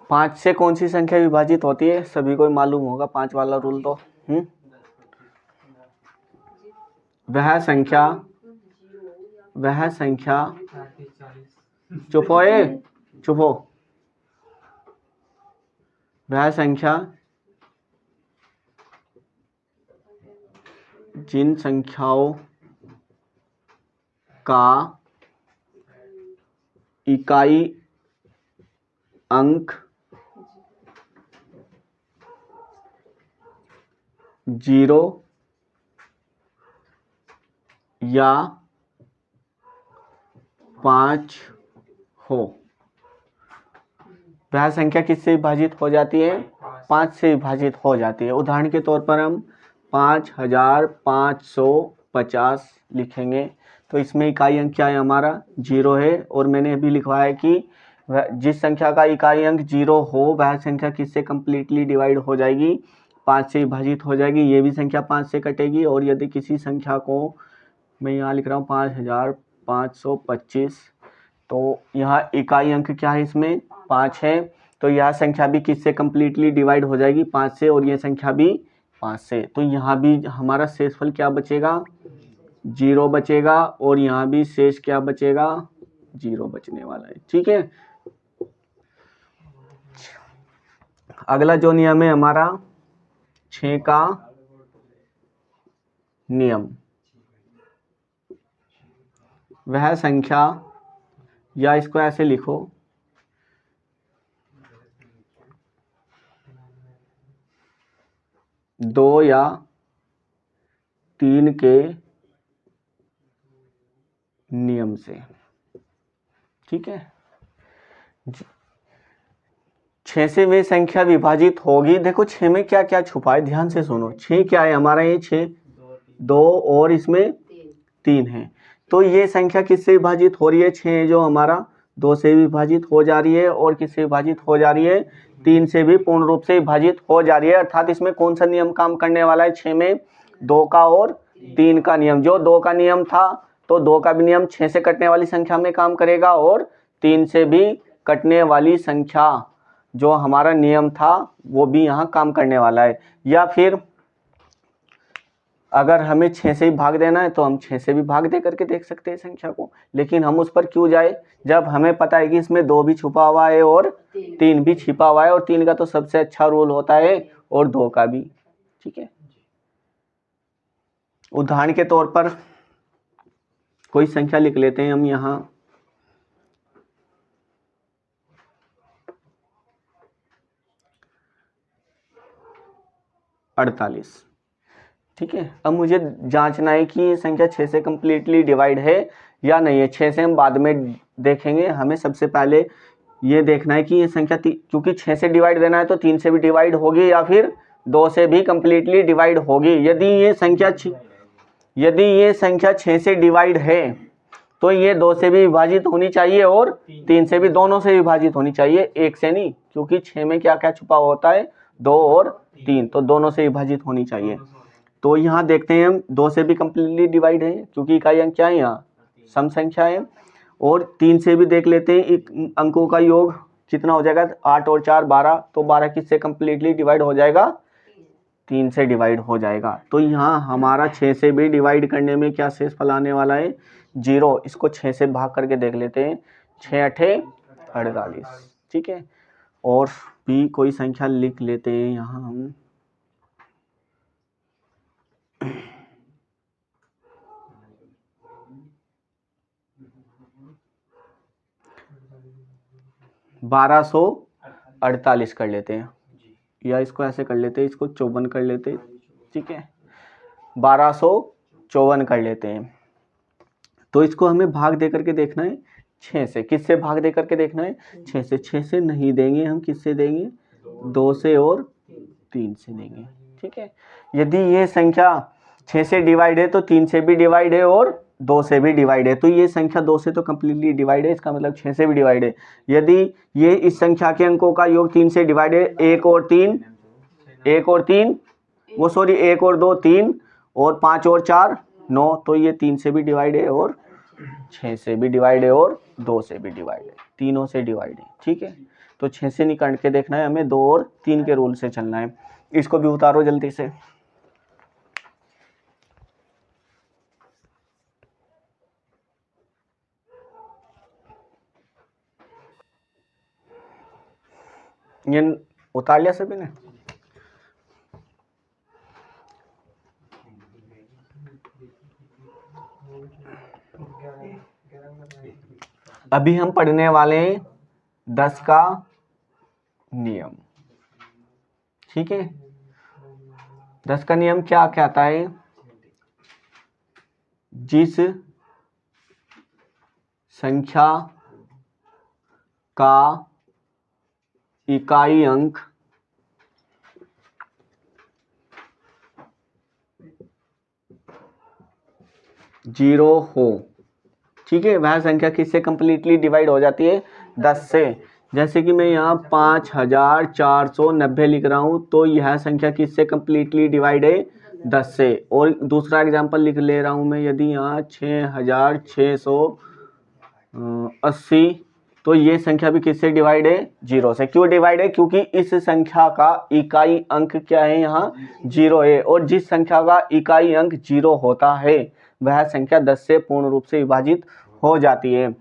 5 से कौन सी संख्या विभाजित होती है, सभी को मालूम होगा 5 वाला रूल तो। वह संख्या चुप हो, चुप हो। वह संख्या जिन संख्याओं का इकाई अंक 0 या 5 हो, वह संख्या किससे विभाजित हो जाती है, 5 से विभाजित हो जाती है। उदाहरण के तौर पर हम 5550 लिखेंगे, तो इसमें इकाई अंक क्या है, हमारा 0 है, और मैंने अभी लिखवाया कि जिस संख्या का इकाई अंक 0 हो वह संख्या किससे कंप्लीटली डिवाइड हो जाएगी, 5 से विभाजित हो जाएगी। ये भी संख्या 5 से कटेगी, और यदि किसी संख्या को मैं यहाँ लिख रहा हूँ 5525, तो यहाँ इकाई अंक क्या है, इसमें 5 है, तो यह संख्या भी किससे कंप्लीटली डिवाइड हो जाएगी, 5 से, और ये संख्या भी 5 से। तो यहाँ भी हमारा शेषफल क्या बचेगा, 0 बचेगा, और यहाँ भी शेष क्या बचेगा, 0 बचने वाला है। ठीक है, अगला जो नियम है हमारा 6 का नियम। वह संख्या, या इसको ऐसे लिखो, दो या 3 के नियम से। ठीक है, 6 से वे संख्या विभाजित होगी। देखो 6 में क्या क्या छुपा है, ध्यान से सुनो। 6 क्या है हमारा, ये 6 2 और इसमें 3 है, तो ये संख्या किससे विभाजित हो रही है, 6 जो हमारा 2 से विभाजित हो जा रही है, और किससे विभाजित हो जा रही है, 3 से भी पूर्ण रूप से विभाजित हो जा रही है। अर्थात इसमें कौन सा नियम काम करने वाला है, 6 में 2 का और 3 का नियम। जो 2 का नियम था तो 2 का भी नियम 6 से कटने वाली संख्या में काम करेगा और 3 से भी कटने वाली संख्या जो हमारा नियम था वो भी यहाँ काम करने वाला है। या फिर अगर हमें 6 से ही भाग देना है तो हम 6 से भी भाग दे करके देख सकते हैं संख्या को, लेकिन हम उस पर क्यों जाए जब हमें पता है कि इसमें 2 भी छुपा हुआ है और 3 भी छिपा हुआ है, और 3 का तो सबसे अच्छा रूल होता है और 2 का भी। ठीक है, उदाहरण के तौर पर कोई संख्या लिख लेते हैं हम यहाँ 48। ठीक है, अब मुझे जांचना है कि ये संख्या 6 से कंप्लीटली डिवाइड है या नहीं है। 6 से हम बाद में देखेंगे, हमें सबसे पहले ये देखना है कि ये संख्या क्योंकि 6 से डिवाइड देना है तो 3 से भी डिवाइड होगी या फिर 2 से भी कंप्लीटली डिवाइड होगी। यदि ये संख्या 6 से डिवाइड है तो ये 2 से भी विभाजित होनी चाहिए और 3 से भी, दोनों से विभाजित होनी चाहिए, एक से नहीं, क्योंकि 6 में क्या क्या छुपा होता है, 2 और 3, तो दोनों से विभाजित होनी चाहिए। तो यहाँ देखते हैं हम 2 से भी कंप्लीटली डिवाइड है क्योंकि इकाई अंक क्या है, यहाँ सम संख्या है। और 3 से भी देख लेते हैं, एक अंकों का योग कितना हो जाएगा, 8 और 4 12, तो 12 किससे कंप्लीटली डिवाइड हो जाएगा, 3 से डिवाइड हो जाएगा। तो यहाँ हमारा 6 से भी डिवाइड करने में क्या शेष फल आने वाला है, 0। इसको 6 से भाग करके देख लेते हैं, 6 अठे 48। ठीक है, और भी कोई संख्या लिख लेते हैं यहाँ हम 1248 कर लेते हैं, या इसको ऐसे कर लेते हैं, इसको 54 कर लेते हैं। ठीक है, 1254 कर लेते हैं। तो इसको हमें भाग दे करके देखना है 6 से। किससे भाग दे करके देखना है, 6 से। 6 से नहीं देंगे हम, किससे देंगे, 2 से और 3 से देंगे। ठीक है, यदि ये संख्या 6 से डिवाइड है तो 3 से भी डिवाइड है और 2 से भी डिवाइड है, तो ये संख्या 2 से तो कंप्लीटली डिवाइड है, इसका मतलब 6 से भी डिवाइड है। यदि ये इस संख्या के अंकों का योग 3 से डिवाइड है, 1 और 3, 1 और 3, वो सॉरी 1 और 2 3, और 5 और 4 9, तो ये 3 से भी डिवाइड है और 6 से भी डिवाइड है और 2 से भी डिवाइड है, तीनों से डिवाइड है। ठीक है, तो 6 से निकाल के देखना है हमें, 2 और 3 के रूल से चलना है। इसको भी उतारो जल्दी से। ये उतार लिया सभी ने। अभी हम पढ़ने वाले हैं 10 का नियम। ठीक है, 10 का नियम क्या कहता है, जिस संख्या का इकाई अंक 0 हो, ठीक है, वह संख्या किससे कंप्लीटली डिवाइड हो जाती है, 10 से। जैसे कि मैं यहाँ 5490 लिख रहा हूँ, तो यह संख्या किससे कंप्लीटली डिवाइड है, 10 से। और दूसरा एग्जांपल लिख ले रहा हूँ मैं, यदि यहाँ 6680, तो ये संख्या भी किससे डिवाइड है, 0 से। क्यों डिवाइड है, क्योंकि इस संख्या का इकाई अंक क्या है, यहाँ 0 है, और जिस संख्या का इकाई अंक 0 होता है वह संख्या 10 से पूर्ण रूप से विभाजित हो जाती है।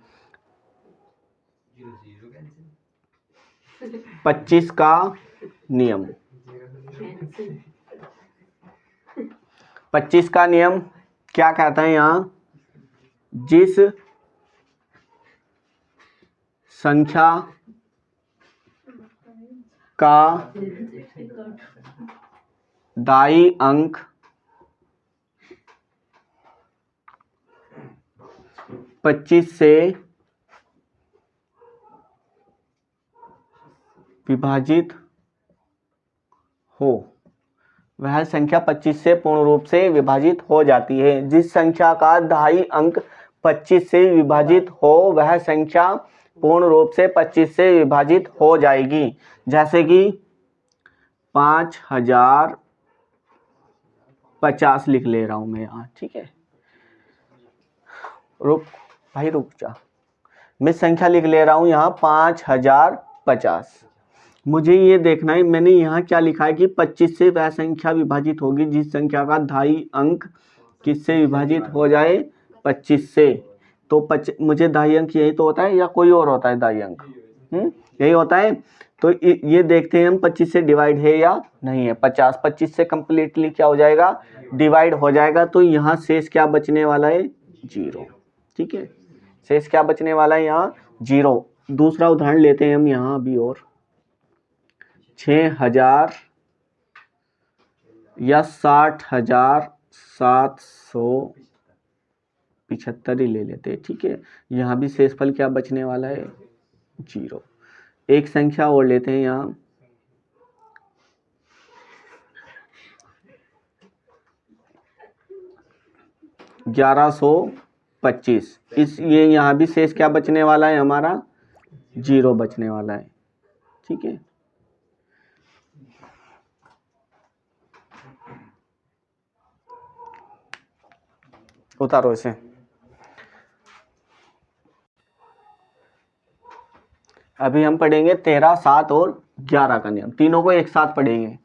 25 का नियम, 25 का नियम क्या कहता है, यहाँ जिस संख्या का दाई अंक 25 से विभाजित हो, वह संख्या 25 से पूर्ण रूप से विभाजित हो जाती है। जिस संख्या का दाई अंक 25 से विभाजित हो वह संख्या पूर्ण रूप से 25 से विभाजित हो जाएगी। जैसे कि 5050 50 लिख ले रहा हूं मैं यहाँ, ठीक है। रुक भाई रुक जा, मैं संख्या लिख ले रहा हूं यहाँ 5050। मुझे ये देखना है मैंने यहाँ क्या लिखा है कि 25 से वह संख्या विभाजित होगी जिस संख्या का 2.5 अंक किससे विभाजित हो जाए, 25 से। तो मुझे 2.5 अंक यही तो होता है या कोई और होता है 2.5 अंक? यही होता है। तो ये देखते हैं हम 25 से डिवाइड है या नहीं है। 50 25 से कंप्लीटली क्या हो जाएगा, डिवाइड हो जाएगा। तो यहाँ शेष क्या बचने वाला है, 0, ठीक है। शेष क्या बचने वाला है यहाँ, 0। दूसरा उदाहरण लेते हैं हम यहाँ अभी, और 6000 या 60,775 ही ले लेते हैं, ठीक है। यहाँ भी शेषफल क्या बचने वाला है, 0। एक संख्या और लेते हैं यहाँ, 1125। ये यहाँ भी शेष क्या बचने वाला है हमारा, 0 बचने वाला है, ठीक है। उतारो इसे। अभी हम पढ़ेंगे 13, 7 और 11 का नियम, तीनों को एक साथ पढ़ेंगे।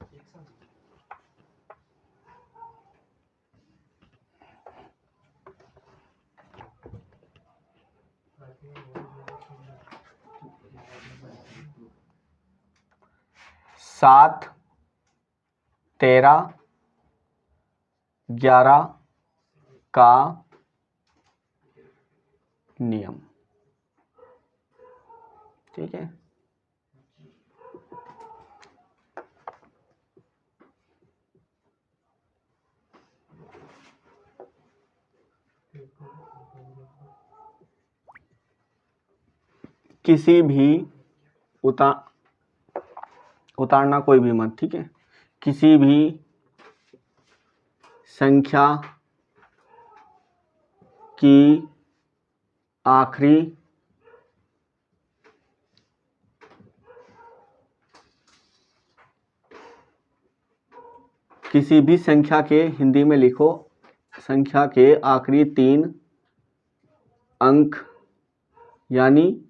सात, 13, 11 का नियम, ठीक है। किसी भी उतारना कोई भी मत, ठीक है। किसी भी संख्या की आखिरी किसी भी संख्या के, हिंदी में लिखो, संख्या के आखिरी 3 अंक यानी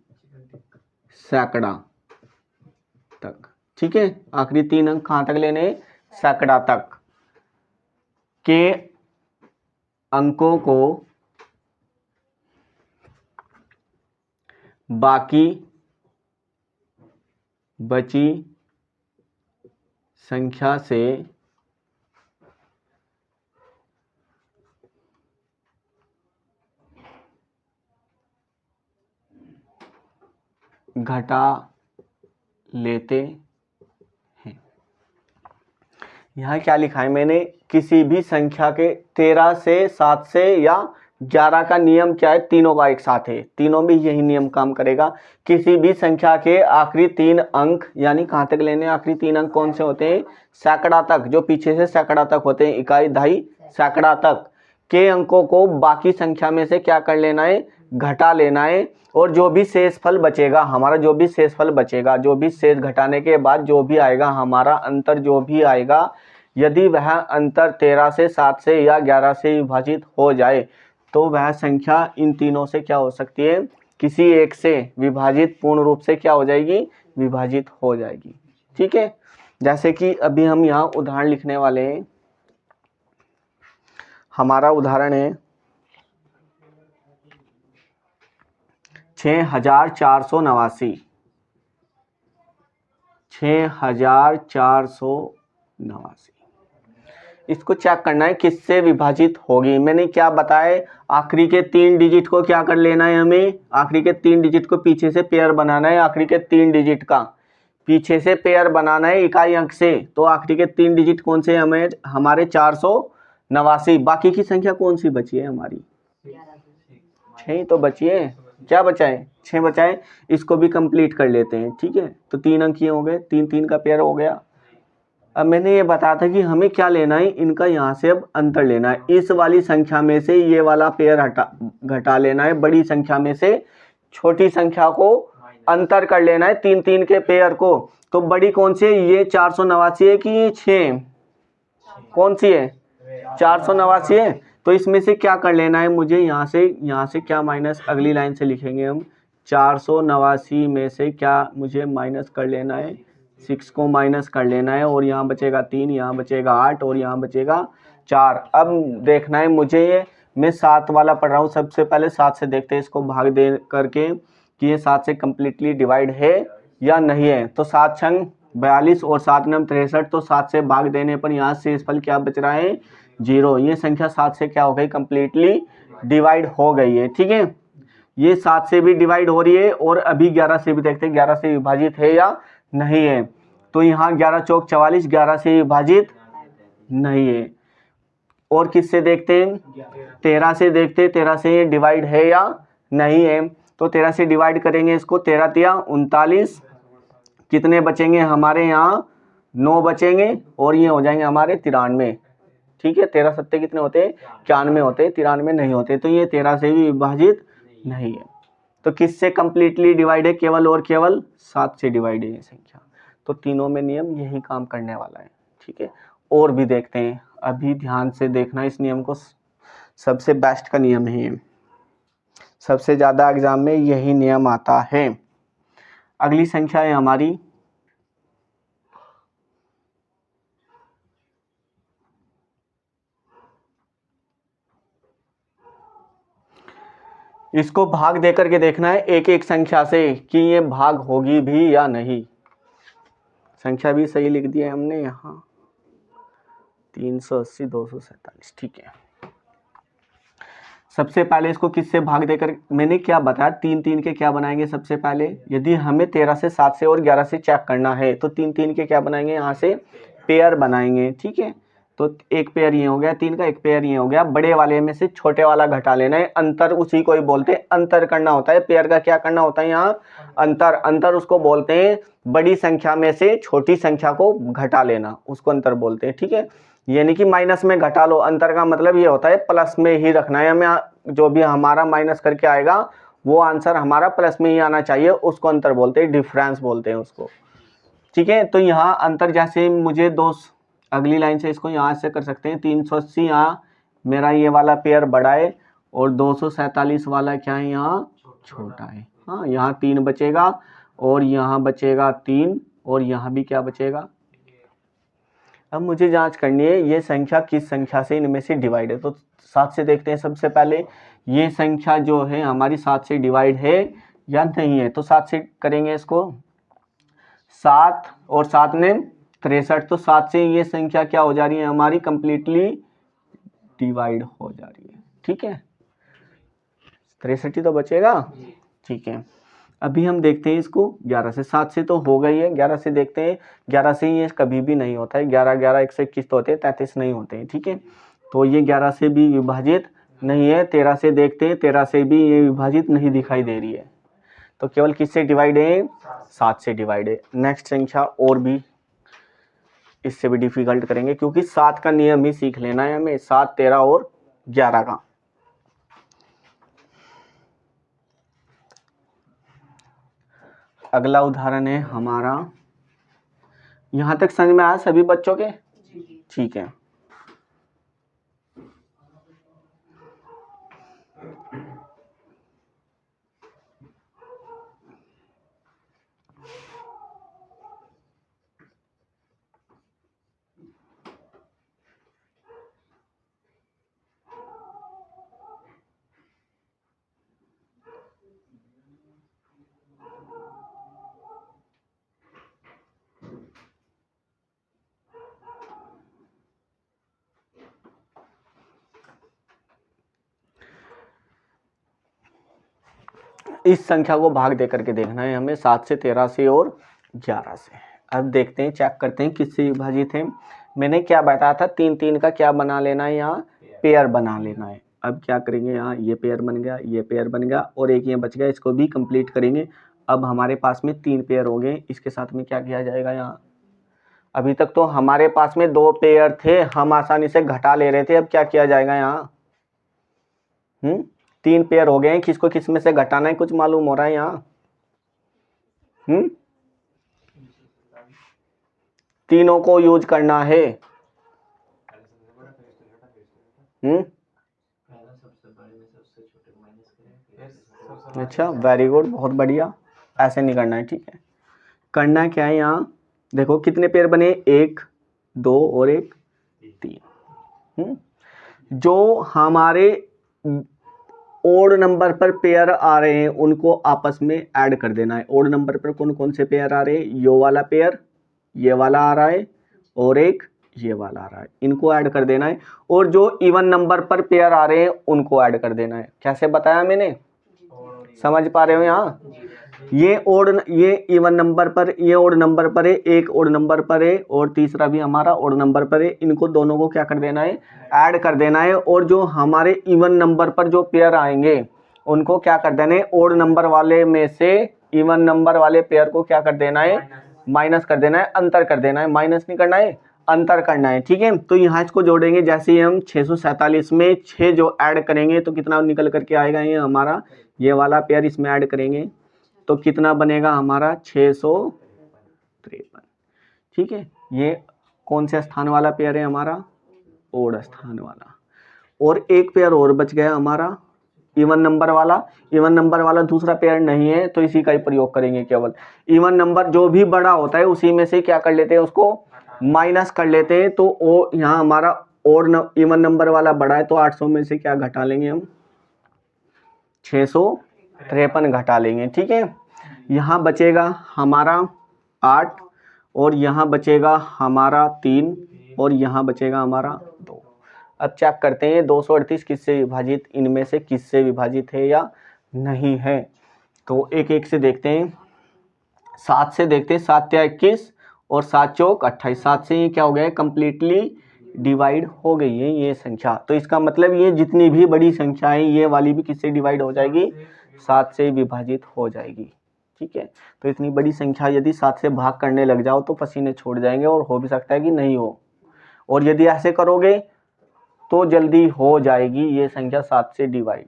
सैकड़ा तक, ठीक है। आखिरी 3 अंक कहां तक लेने, सैकड़ा तक के अंकों को बाकी बची संख्या से घटा लेते हैं। यहाँ क्या लिखा है मैंने, किसी भी संख्या के 13 से 7 से या 11 का नियम क्या है, तीनों का एक साथ है, तीनों में यही नियम काम करेगा। किसी भी संख्या के आखिरी 3 अंक यानी कहाँ तक लेने, आखिरी 3 अंक कौन से होते हैं, सैकड़ा तक, जो पीछे से सैकड़ा तक होते हैं, इकाई, दहाई, सैकड़ा तक के अंकों को बाकी संख्या में से क्या कर लेना है, घटा लेना है। और जो भी शेषफल बचेगा हमारा, जो भी शेषफल बचेगा, जो भी शेष घटाने के बाद जो भी आएगा हमारा अंतर, जो भी आएगा, यदि वह अंतर 13 से 7 से या 11 से विभाजित हो जाए तो वह संख्या इन तीनों से क्या हो सकती है, किसी एक से विभाजित पूर्ण रूप से क्या हो जाएगी, विभाजित हो जाएगी, ठीक है। जैसे कि अभी हम यहाँ उदाहरण लिखने वाले हैं। हमारा उदाहरण है 6489, 6489। इसको चेक करना है किससे विभाजित होगी। मैंने क्या बताया, आखिरी के 3 डिजिट को क्या कर लेना है हमें, आखिरी के 3 डिजिट को पीछे से पेयर बनाना है, आखिरी के 3 डिजिट का पीछे से पेयर बनाना है इकाई अंक से। तो आखिरी के 3 डिजिट कौन से हमें, हमारे 489। बाकी की संख्या कौन सी बची है हमारी, 6 तो बची है, क्या बचा है, 6 बचा है। इसको भी कंप्लीट कर लेते हैं, ठीक है। तो 3 अंक ये हो गए, 3 3 का पेयर हो गया। अब मैंने ये बताया था कि हमें क्या लेना है, इनका यहाँ से अब अंतर लेना है। इस वाली संख्या में से ये वाला पेयर घटा लेना है, बड़ी संख्या में से छोटी संख्या को अंतर कर लेना है, 3 3 के पेयर को। तो बड़ी कौन सी है, ये 489 है कि ये 6, कौन सी है, 489 है। तो इसमें से क्या कर लेना है मुझे, यहाँ से क्या माइनस, अगली लाइन से लिखेंगे हम 489 में से क्या मुझे माइनस कर लेना है, 6 को माइनस कर लेना है, और यहाँ बचेगा 3, यहाँ बचेगा 8 और यहाँ बचेगा 4। अब देखना है मुझे, ये मैं 7 वाला पढ़ रहा हूँ। सबसे पहले 7 से देखते हैं इसको भाग दे करके कि ये 7 से कम्प्लीटली डिवाइड है या नहीं है। तो 7 छंग 42 और 7 नम 63, तो 7 से भाग देने पर यहाँ शेषफल क्या बच रहा है, 0। ये संख्या 7 से क्या हो गई, कम्प्लीटली डिवाइड हो गई है। ठीक है, ये 7 से भी डिवाइड हो रही है, और अभी 11 से भी देखते हैं 11 से विभाजित है या नहीं है। तो यहाँ 11 चौक 44, 11 से विभाजित नहीं है। और किससे देखते हैं, 13 से देखते हैं 13 से ये डिवाइड है या नहीं है। तो 13 से डिवाइड करेंगे इसको, 13 तिया 39, कितने बचेंगे हमारे यहाँ, 9 बचेंगे, और ये हो जाएंगे हमारे 93। ठीक है, 13 सत्ते कितने होते हैं, 91 होते हैं, 93 नहीं होते। तो ये 13 से भी विभाजित नहीं है। तो किससे कंप्लीटली डिवाइड है, केवल और केवल 7 से डिवाइड है ये संख्या। तो तीनों में नियम यही काम करने वाला है। ठीक है, और भी देखते हैं, अभी ध्यान से देखना इस नियम को, सबसे बेस्ट का नियम है ये, सबसे ज़्यादा एग्जाम में यही नियम आता है। अगली संख्या है हमारी इसको भाग दे करके देखना है एक एक संख्या से कि ये भाग होगी भी या नहीं। संख्या भी सही लिख दिया है हमने यहाँ, 380 247। ठीक है, सबसे पहले इसको किससे भाग देकर, मैंने क्या बताया, 3 3 के क्या बनाएंगे सबसे पहले। यदि हमें 13 से 7 से और 11 से चेक करना है तो 3 3 के क्या बनाएंगे, यहाँ से पेयर बनाएंगे। ठीक है, तो एक पेयर ये हो गया 3 का, एक पेयर ये हो गया। बड़े वाले में से छोटे वाला घटा लेना है, अंतर उसी को ही बोलते हैं, अंतर करना होता है। पेयर का क्या करना होता है यहाँ, अंतर। अंतर उसको बोलते हैं बड़ी संख्या में से छोटी संख्या को घटा लेना, उसको अंतर बोलते हैं। ठीक है, यानी कि माइनस में घटा लो, अंतर का मतलब ये होता है प्लस में ही रखना है हमें। जो भी हमारा माइनस करके आएगा वो आंसर हमारा प्लस में ही आना चाहिए, उसको अंतर बोलते हैं, डिफरेंस बोलते हैं उसको। ठीक है, तो यहाँ अंतर जैसे मुझे अगली लाइन से इसको यहाँ से कर सकते हैं, 380 यहाँ मेरा ये वाला पेयर बड़ा है, और 247 वाला क्या है यहाँ छोटा है। हाँ, यहाँ 3 बचेगा, और यहाँ बचेगा 3, और यहाँ भी क्या बचेगा। अब मुझे जांच करनी है ये संख्या किस संख्या से इनमें से डिवाइड है। तो 7 से देखते हैं सबसे पहले, ये संख्या जो है हमारी 7 से डिवाइड है या नहीं है। तो 7 से करेंगे इसको, 7 और 7 ने 63, तो 7 से ये संख्या क्या हो जा रही है हमारी, कंप्लीटली डिवाइड हो जा रही है। ठीक है, 63 ही तो बचेगा। ठीक है, अभी हम देखते हैं इसको 11 से, 7 से तो हो गई है, 11 से देखते हैं। 11 से ये कभी भी नहीं होता है, 11 11 121 तो होते हैं, 33 नहीं होते हैं। ठीक है, तो ये 11 से भी विभाजित नहीं है। 13 से देखते हैं, 13 से भी ये विभाजित नहीं दिखाई दे रही है। तो केवल किससे डिवाइड है, 7 से डिवाइड है। नेक्स्ट संख्या और भी इससे भी डिफिकल्ट करेंगे, क्योंकि 7 का नियम ही सीख लेना है हमें, 7 13 और 11 का। अगला उदाहरण है हमारा, यहां तक समझ में आया सभी बच्चों के। ठीक है, इस संख्या को भाग दे करके देखना है हमें, 7 से 13 से और 11 से। अब देखते हैं, चेक करते हैं किससे विभाजित है। मैंने क्या बताया था, 3 3 का क्या बना लेना है, यहाँ पेयर बना लेना है। अब क्या करेंगे, यहाँ ये पेयर बन गया, ये पेयर बन गया, और एक ये बच गया, इसको भी कंप्लीट करेंगे। अब हमारे पास में 3 पेयर हो गए, इसके साथ में क्या किया जाएगा, यहाँ अभी तक तो हमारे पास में 2 पेयर थे, हम आसानी से घटा ले रहे थे। अब क्या किया जाएगा, यहाँ 3 पेयर हो गए हैं, किसको किस में से घटाना है कुछ मालूम हो रहा है यहाँ। तीनों को यूज करना है। अच्छा, वेरी गुड, बहुत बढ़िया। ऐसे नहीं करना है, ठीक है। करना क्या है यहाँ, देखो कितने पेयर बने, 1 2 और 1 3। जो हमारे ओड नंबर पर पेयर आ रहे हैं उनको आपस में ऐड कर देना है। ओड नंबर पर कौन कौन से पेयर आ रहे हैं, यो वाला पेयर, ये वाला आ रहा है और एक ये वाला आ रहा है, इनको ऐड कर देना है। और जो इवन नंबर पर पेयर आ रहे हैं उनको ऐड कर देना है। कैसे बताया मैंने, समझ पा रहे हो यहाँ, ये इवन नंबर पर, ये ओड नंबर पर है, एक ओड नंबर पर है और तीसरा भी हमारा ओड नंबर पर है। इनको दोनों को क्या कर देना है, ऐड कर देना है। और जो हमारे इवन नंबर पर जो पेयर आएंगे उनको क्या कर देना है, ओड नंबर वाले में से इवन नंबर वाले पेयर को क्या कर देना है, माइनस कर देना है, अंतर कर देना है। माइनस नहीं करना है, अंतर करना है, ठीक है। तो यहाँ इसको जोड़ेंगे, जैसे ही हम 647 में 6 जो ऐड करेंगे तो कितना निकल करके आएगा, ये हमारा ये वाला पेयर इसमें ऐड करेंगे तो कितना बनेगा हमारा 653, ठीक है। ये कौन से स्थान वाला पेयर है हमारा, ओड स्थान वाला। और एक पेयर और बच गया हमारा इवन नंबर वाला। इवन नंबर वाला दूसरा पेयर नहीं है तो इसी का ही प्रयोग करेंगे केवल। इवन नंबर जो भी बड़ा होता है उसी में से क्या कर लेते हैं, उसको माइनस कर लेते हैं। तो वो यहाँ हमारा और इवन नंबर वाला बड़ा है तो 800 में से क्या घटा लेंगे हम, 653 घटा लेंगे, ठीक है। यहाँ बचेगा हमारा 8 और यहाँ बचेगा हमारा 3 और यहाँ बचेगा हमारा 2। अब चेक करते हैं 238 किससे विभाजित, इनमें से किससे विभाजित है या नहीं है। तो एक एक से देखते हैं। 7 से देखते हैं, 7 या 21 और 7 चौक 28। 7 से ये क्या हो गया है, कंप्लीटली डिवाइड हो गई है ये संख्या। तो इसका मतलब ये जितनी भी बड़ी संख्या है ये वाली भी किससे डिवाइड हो जाएगी, 7 से विभाजित हो जाएगी, ठीक है। तो इतनी बड़ी संख्या यदि 7 से भाग करने लग जाओ तो पसीने छोड़ जाएंगे और हो भी सकता है कि नहीं हो। और यदि ऐसे करोगे तो जल्दी हो जाएगी ये संख्या 7 से डिवाइड,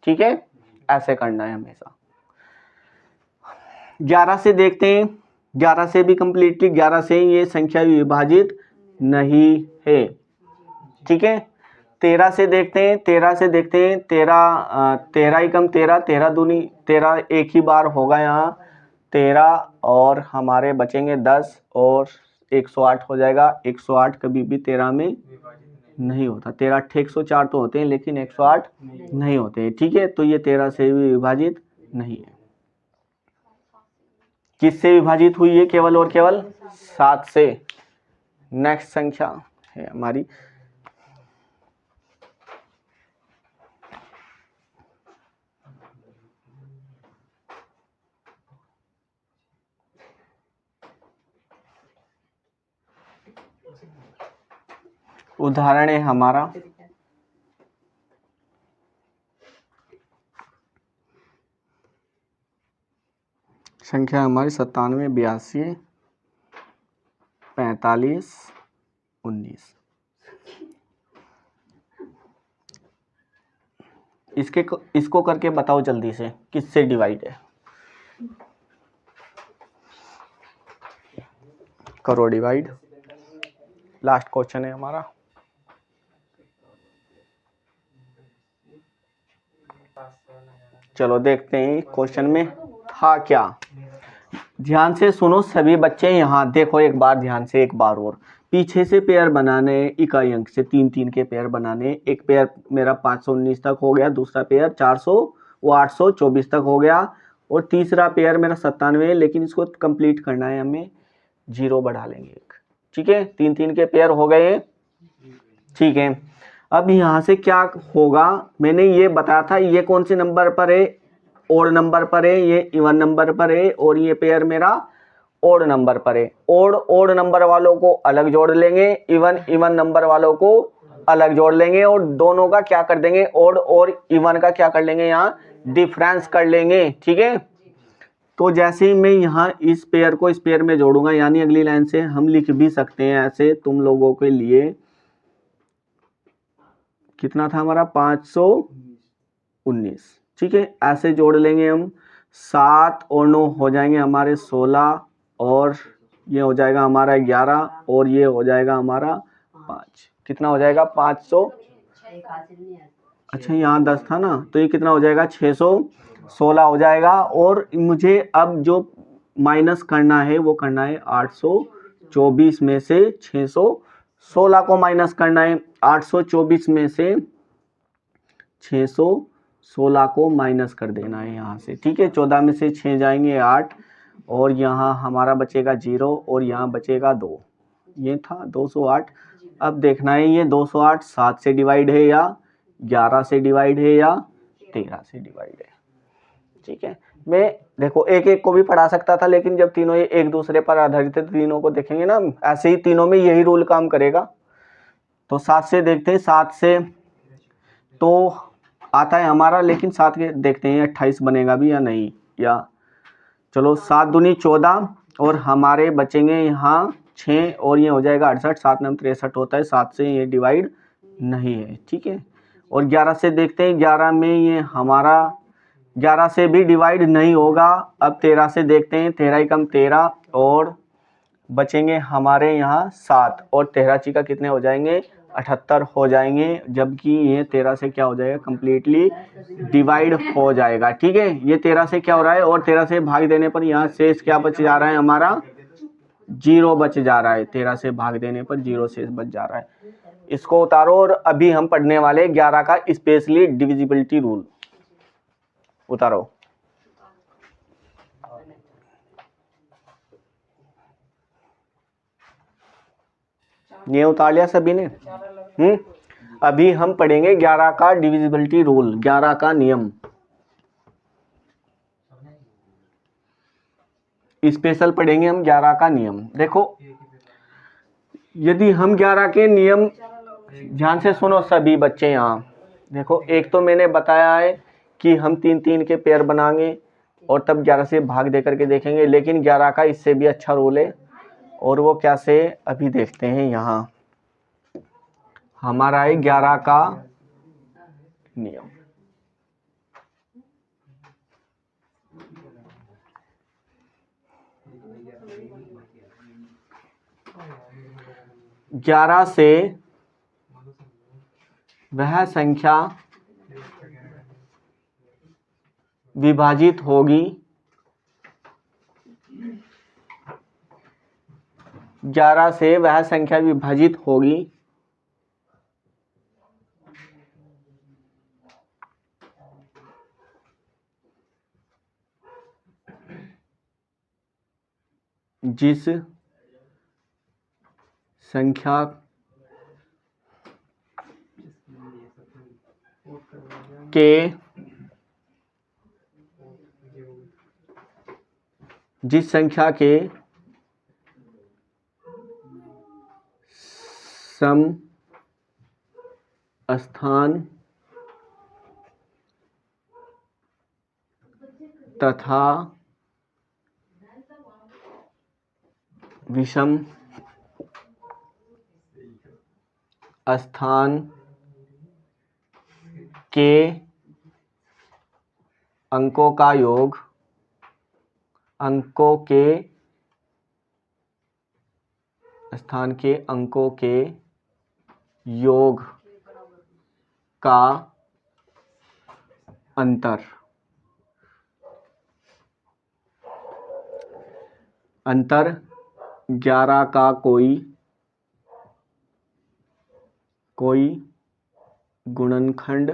ठीक है। ऐसे करना है हमेशा। 11 से देखते हैं। 11 से भी कंप्लीटली, 11 से ये संख्या विभाजित नहीं है, ठीक है। 13 से देखते हैं। 13 से देखते हैं। 13 ही कम 13, 13 दूनी 13 एक ही बार होगा यहाँ 13 और हमारे बचेंगे 10 और 108 हो जाएगा। 108 कभी भी 13 में नहीं होता। 13 8 104 तो होते हैं लेकिन 108 नहीं होते हैं, ठीक है। तो ये 13 से भी विभाजित नहीं है। किससे विभाजित हुई है, केवल और केवल 7 से। नेक्स्ट संख्या है हमारी उदाहरण है हमारा संख्या हमारी 97 82 45 19। इसको करके बताओ जल्दी से किससे डिवाइड है, करो डिवाइड। लास्ट क्वेश्चन है हमारा। चलो देखते हैं क्वेश्चन में था क्या। ध्यान से सुनो सभी बच्चे, यहाँ देखो एक बार ध्यान से, एक बार और। पीछे से पेयर बनाने, इकाई अंक से 3-3 के पेयर बनाने। एक पेयर मेरा 519 तक हो गया, दूसरा पेयर 400 वो 824 तक हो गया और तीसरा पेयर मेरा 97 है, लेकिन इसको कंप्लीट करना है हमें, 0 बढ़ा लेंगे एक, ठीक है। 3-3 के पेयर हो गए, ठीक है। अब यहाँ से क्या होगा, मैंने ये बताया था ये कौन से नंबर पर है, ओड नंबर पर है, ये इवन नंबर पर है और ये पेयर मेरा ओड नंबर पर है। ओड नंबर वालों को अलग जोड़ लेंगे, इवन नंबर वालों को अलग जोड़ लेंगे और दोनों का क्या कर देंगे, ओड और इवन का क्या कर लेंगे, यहाँ डिफरेंस कर लेंगे, ठीक है। तो जैसे ही मैं यहाँ इस पेयर को इस पेयर में जोड़ूंगा, यानी अगली लाइन से हम लिख भी सकते हैं ऐसे तुम लोगों के लिए, कितना था हमारा 519, ठीक है। ऐसे जोड़ लेंगे हम, 7 और 9 हो जाएंगे हमारे 16 और ये हो जाएगा हमारा 11 और ये हो जाएगा हमारा 5। कितना हो जाएगा 500, अच्छा यहाँ 10 था ना, तो ये कितना हो जाएगा 616 हो जाएगा। और मुझे अब जो माइनस करना है वो करना है 824 में से 616 को माइनस करना है। 824 में से 616 को माइनस कर देना है यहाँ से, ठीक है। 14 में से 6 जाएंगे 8, और यहाँ हमारा बचेगा 0 और यहाँ बचेगा 2। ये था 208। अब देखना है ये 208 7 से डिवाइड है या 11 से डिवाइड है या 13 से डिवाइड है, ठीक है। मैं देखो एक एक को भी पढ़ा सकता था, लेकिन जब तीनों ये एक दूसरे पर आधारित है, तीनों को देखेंगे ना, ऐसे ही तीनों में यही रूल काम करेगा। तो 7 से देखते हैं, 7 से तो आता है हमारा, लेकिन 7 के देखते हैं 28 बनेगा भी या नहीं, या चलो 7 दूनी 14 और हमारे बचेंगे यहाँ 6 और ये हो जाएगा 68। 7 में 63 होता है, 7 से ये डिवाइड नहीं है, ठीक है। और 11 से देखते हैं, 11 में ये हमारा 11 से भी डिवाइड नहीं होगा। अब 13 से देखते हैं, 13 ही कम 13 और बचेंगे हमारे यहाँ 7 और 13 ची का कितने हो जाएंगे 78 हो जाएंगे, जबकि ये 13 से क्या हो जाएगा कम्प्लीटली डिवाइड हो जाएगा, ठीक है। ये 13 से क्या हो रहा है, और 13 से भाग देने पर यहाँ शेष क्या बच जा रहा है हमारा 0 बच जा रहा है। 13 से भाग देने पर 0 शेष बच जा रहा है। इसको उतारो और अभी हम पढ़ने वाले 11 का स्पेशली डिविजिबिलिटी रूल उतारो। ये उतार लिया सभी ने? अभी हम पढ़ेंगे 11 का डिविजिबिलिटी रूल, 11 का नियम। स्पेशल पढ़ेंगे हम 11 का नियम। देखो यदि हम 11 के नियम ध्यान से सुनो सभी बच्चे, यहाँ देखो एक तो मैंने बताया है कि हम 3-3 के पेयर बनाएंगे और तब 11 से भाग दे करके देखेंगे, लेकिन 11 का इससे भी अच्छा रूल है, और वो कैसे अभी देखते हैं। यहाँ हमारा है 11 का नियम। ग्यारह से वह संख्या विभाजित होगी 11 से वह संख्या विभाजित होगी जिस संख्या के सम स्थान तथा विषम स्थान के अंकों का योग, अंकों के स्थान के अंकों के योग का अंतर 11 का कोई गुणनखंड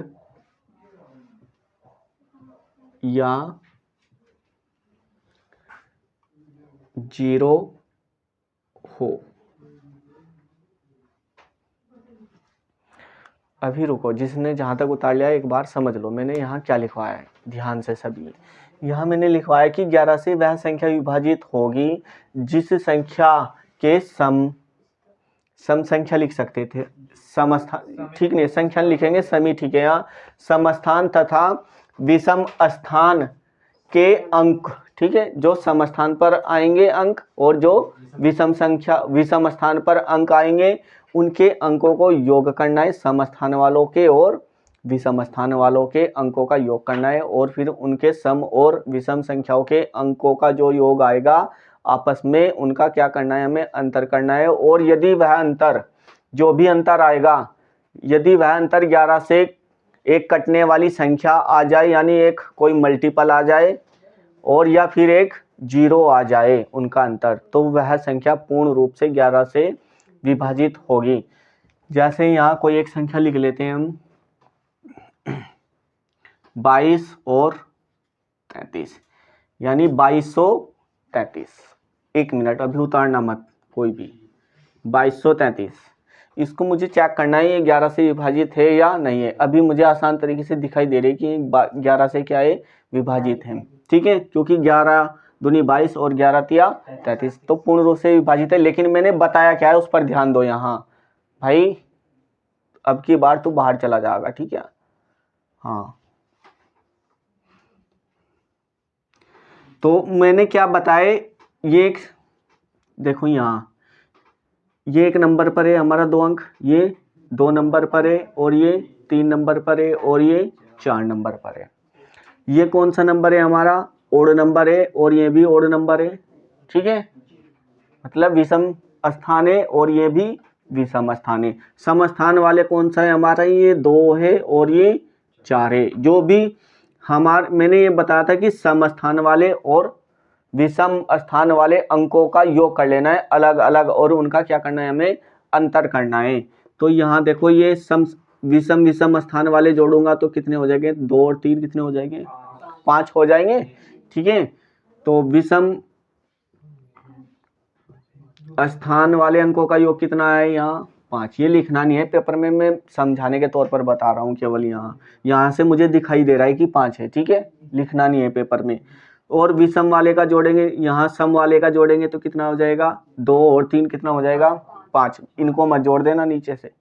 या 0 हो। अभी रुको, जिसने जहाँ तक उतार लिया एक बार समझ लो मैंने यहाँ क्या लिखवाया है, ध्यान से सभी। यहाँ मैंने लिखवाया कि 11 से वह संख्या विभाजित होगी जिस संख्या के सम संख्या लिख सकते थे, समस्थान ठीक नहीं, संख्या लिखेंगे समी, ठीक है। यहाँ समस्थान तथा विषम स्थान के अंक, ठीक है, जो समस्थान पर आएंगे अंक और जो विषम स्थान पर अंक आएंगे उनके अंकों को योग करना है, समस्थान वालों के और विषम स्थान वालों के अंकों का योग करना है, और फिर उनके सम और विषम संख्याओं के अंकों का जो योग आएगा आपस में उनका क्या करना है, हमें अंतर करना है। और यदि वह अंतर, जो भी अंतर आएगा यदि वह अंतर 11 से एक कटने वाली संख्या आ जाए, यानी एक कोई मल्टीपल आ जाए और या फिर एक जीरो आ जाए उनका अंतर, तो वह संख्या पूर्ण रूप से 11 से विभाजित होगी। जैसे यहाँ कोई एक संख्या लिख लेते हैं हम 22 और 33, यानी 2233। एक मिनट, अभी उतारना मत कोई भी। 2233, इसको मुझे चेक करना है ये 11 से विभाजित है या नहीं है। अभी मुझे आसान तरीके से दिखाई दे रही है कि 11 से क्या है, विभाजित है। ठीक है, क्योंकि 11 दूनी 22 और 11 तिया 33, तो पूर्ण रूप से विभाजित है। लेकिन मैंने बताया क्या है उस पर ध्यान दो। यहाँ भाई अब की बार तू बाहर चला जाएगा, ठीक है। हाँ, तो मैंने क्या बताया, ये एक देखो यहाँ, ये 1 नंबर पर है हमारा 2 अंक, ये 2 नंबर पर है और ये 3 नंबर पर है और ये 4 नंबर पर है। ये कौन सा नंबर है हमारा, ओड नंबर है और ये भी ओड नंबर है। ठीक है, मतलब विषम स्थान है और ये भी विषम स्थान है। सम स्थान वाले कौन सा है हमारा, ये 2 है और ये 4 है। जो भी मैंने ये बताया था कि सम स्थान वाले और विषम स्थान वाले अंकों का योग कर लेना है अलग अलग, और उनका क्या करना है, हमें अंतर करना है। तो यहाँ देखो, ये विषम स्थान वाले जोड़ूंगा तो कितने हो जाएंगे, 2 और 3 कितने हो जाएंगे, 5 हो जाएंगे। ठीक है, तो विषम स्थान वाले अंकों का योग कितना है, यहाँ 5। ये लिखना नहीं है पेपर में, मैं समझाने के तौर पर बता रहा हूँ केवल। यहाँ से मुझे दिखाई दे रहा है कि 5 है। ठीक है, लिखना नहीं है पेपर में। और विषम वाले का जोड़ेंगे, यहाँ सम वाले का जोड़ेंगे तो कितना हो जाएगा, 2 और 3 कितना हो जाएगा, 5। इनको मत जोड़ देना नीचे से,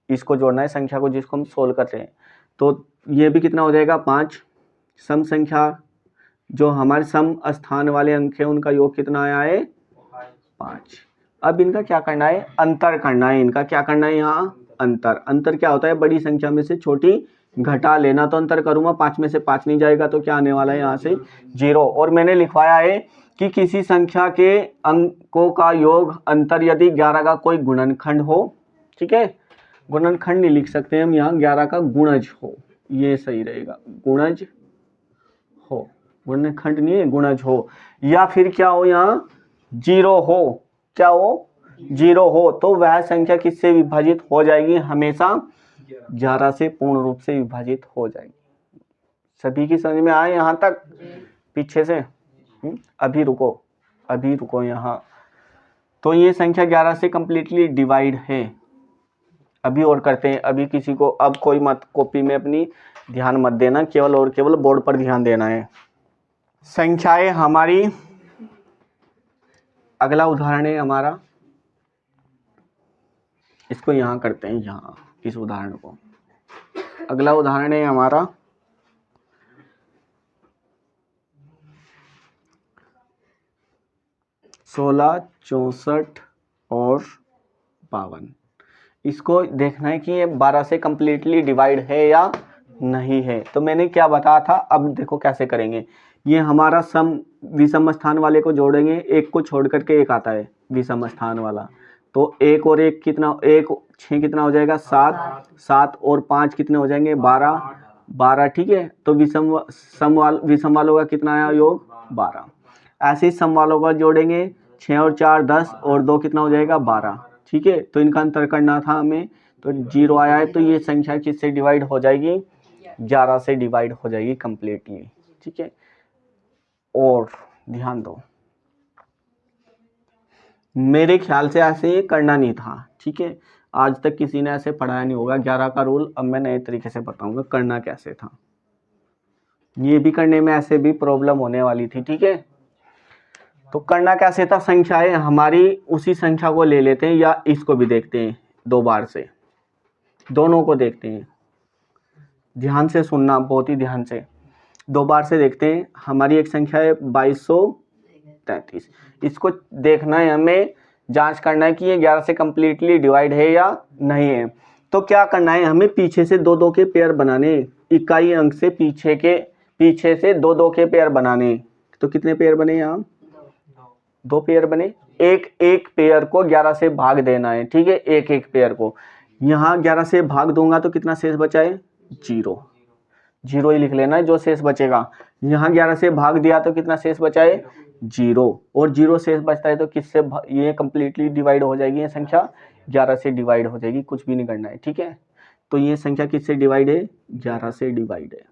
इसको जोड़ना है संख्या को जिसको हम सोल्व करते हैं। तो ये भी कितना हो जाएगा, 5। सम संख्या जो हमारे सम स्थान वाले अंक है उनका योग कितना आया है, 5। अब इनका क्या करना है, अंतर करना है। इनका क्या करना है, यहाँ अंतर क्या होता है, बड़ी संख्या में से छोटी घटा लेना। तो अंतर करूंगा, 5 में से 5 नहीं जाएगा तो क्या आने वाला है, यहाँ से 0। और मैंने लिखवाया है कि किसी संख्या के अंकों का योग अंतर यदि 11 का कोई गुणनखंड हो। ठीक है, गुणनखंड नहीं लिख सकते हम, यहाँ 11 का गुणज हो, ये सही रहेगा, गुणज हो, गुणनखंड नहीं है, गुणज हो। या फिर क्या हो, यहाँ 0 हो, क्या हो, 0 हो, तो वह संख्या किससे विभाजित हो जाएगी, हमेशा 11 से पूर्ण रूप से विभाजित हो जाएगी। सभी की समझ में आए यहाँ तक, पीछे से? अभी रुको यहाँ। तो ये संख्या 11 से कंप्लीटली डिवाइड है। अभी और करते हैं। अभी किसी को, अब कोई मत कॉपी में अपनी ध्यान मत देना, केवल और केवल बोर्ड पर ध्यान देना है। संख्याएं हमारी, अगला उदाहरण है हमारा, इसको यहाँ करते हैं, यहाँ इस उदाहरण को। अगला उदाहरण है हमारा 16, 64 और 52। इसको देखना है कि ये 12 से कंप्लीटली डिवाइड है या नहीं है। तो मैंने क्या बताया था, अब देखो कैसे करेंगे। ये हमारा सम विषम स्थान वाले को जोड़ेंगे, एक को छोड़ करके एक आता है विषम स्थान वाला, तो 1 और 1 कितना, 1 6 कितना हो जाएगा, 7। 7 और 5 कितने हो जाएंगे, 12। ठीक है, तो विषम वालों का कितना आया योग, 12। ऐसे ही सम वालों का जोड़ेंगे, 6 और 4 10 और 2 कितना हो जाएगा, 12। ठीक है, तो इनका अंतर करना था हमें, तो 0 आया है। तो ये संख्या किससे डिवाइड हो जाएगी, 11 से डिवाइड हो जाएगी कंप्लीटली। ठीक है, और ध्यान दो, मेरे ख्याल से ऐसे करना नहीं था। ठीक है, आज तक किसी ने ऐसे पढ़ाया नहीं होगा 11 का रूल। अब मैं नए तरीके से बताऊंगा करना कैसे था। ये भी करने में ऐसे भी प्रॉब्लम होने वाली थी। ठीक है, तो करना कैसे था, संख्याएं हमारी उसी संख्या को ले लेते हैं, या इसको भी देखते हैं 2 बार से, दोनों को देखते हैं। ध्यान से सुनना, बहुत ही ध्यान से। 2 बार से देखते हैं। हमारी एक संख्या है 2233। इसको देखना है हमें, जांच करना है कि ये 11 से कंप्लीटली डिवाइड है या नहीं है। तो क्या करना है, हमें पीछे से 2-2 के पेयर बनाने, इकाई अंक से पीछे से 2-2 के पेयर बनाने। तो कितने पेयर बने, यहाँ 2 पेयर बने। एक पेयर को 11 से भाग देना है। ठीक है, एक पेयर को, यहाँ 11 से भाग दूंगा तो कितना शेष बचा है, 0, 0 ही लिख लेना है जो शेष बचेगा। यहाँ 11 से भाग दिया तो कितना शेष बचा है, 0, और 0 शेष बचता है तो किससे ये कंप्लीटली डिवाइड हो जाएगी, ये संख्या 11 से डिवाइड हो जाएगी, कुछ भी नहीं करना है, ठीक है। तो ये संख्या किससे डिवाइड है, 11 से डिवाइड है।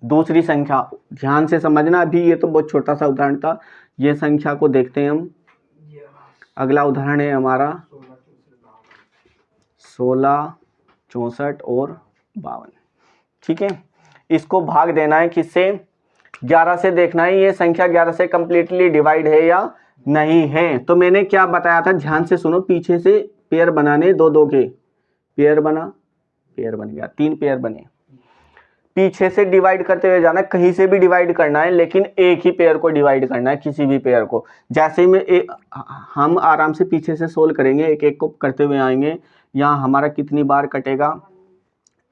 दूसरी संख्या ध्यान से समझना, अभी ये तो बहुत छोटा सा उदाहरण था, ये संख्या को देखते हैं हम। अगला उदाहरण है हमारा 16, 64 और 52, ठीक है। इसको भाग देना है किससे, 11 से देखना है ये संख्या 11 से कंप्लीटली डिवाइड है या नहीं है। तो मैंने क्या बताया था, ध्यान से सुनो, पीछे से पेयर बनाने, दो दो के पेयर बना, पेयर बन गया, 3 पेयर बने। पीछे से डिवाइड करते हुए जाना, कहीं से भी डिवाइड करना है लेकिन एक ही पेयर को डिवाइड करना है, किसी भी पेयर को। जैसे ही हम आराम से पीछे से सोल्व करेंगे, एक एक को करते हुए आएंगे। यहाँ हमारा कितनी बार कटेगा,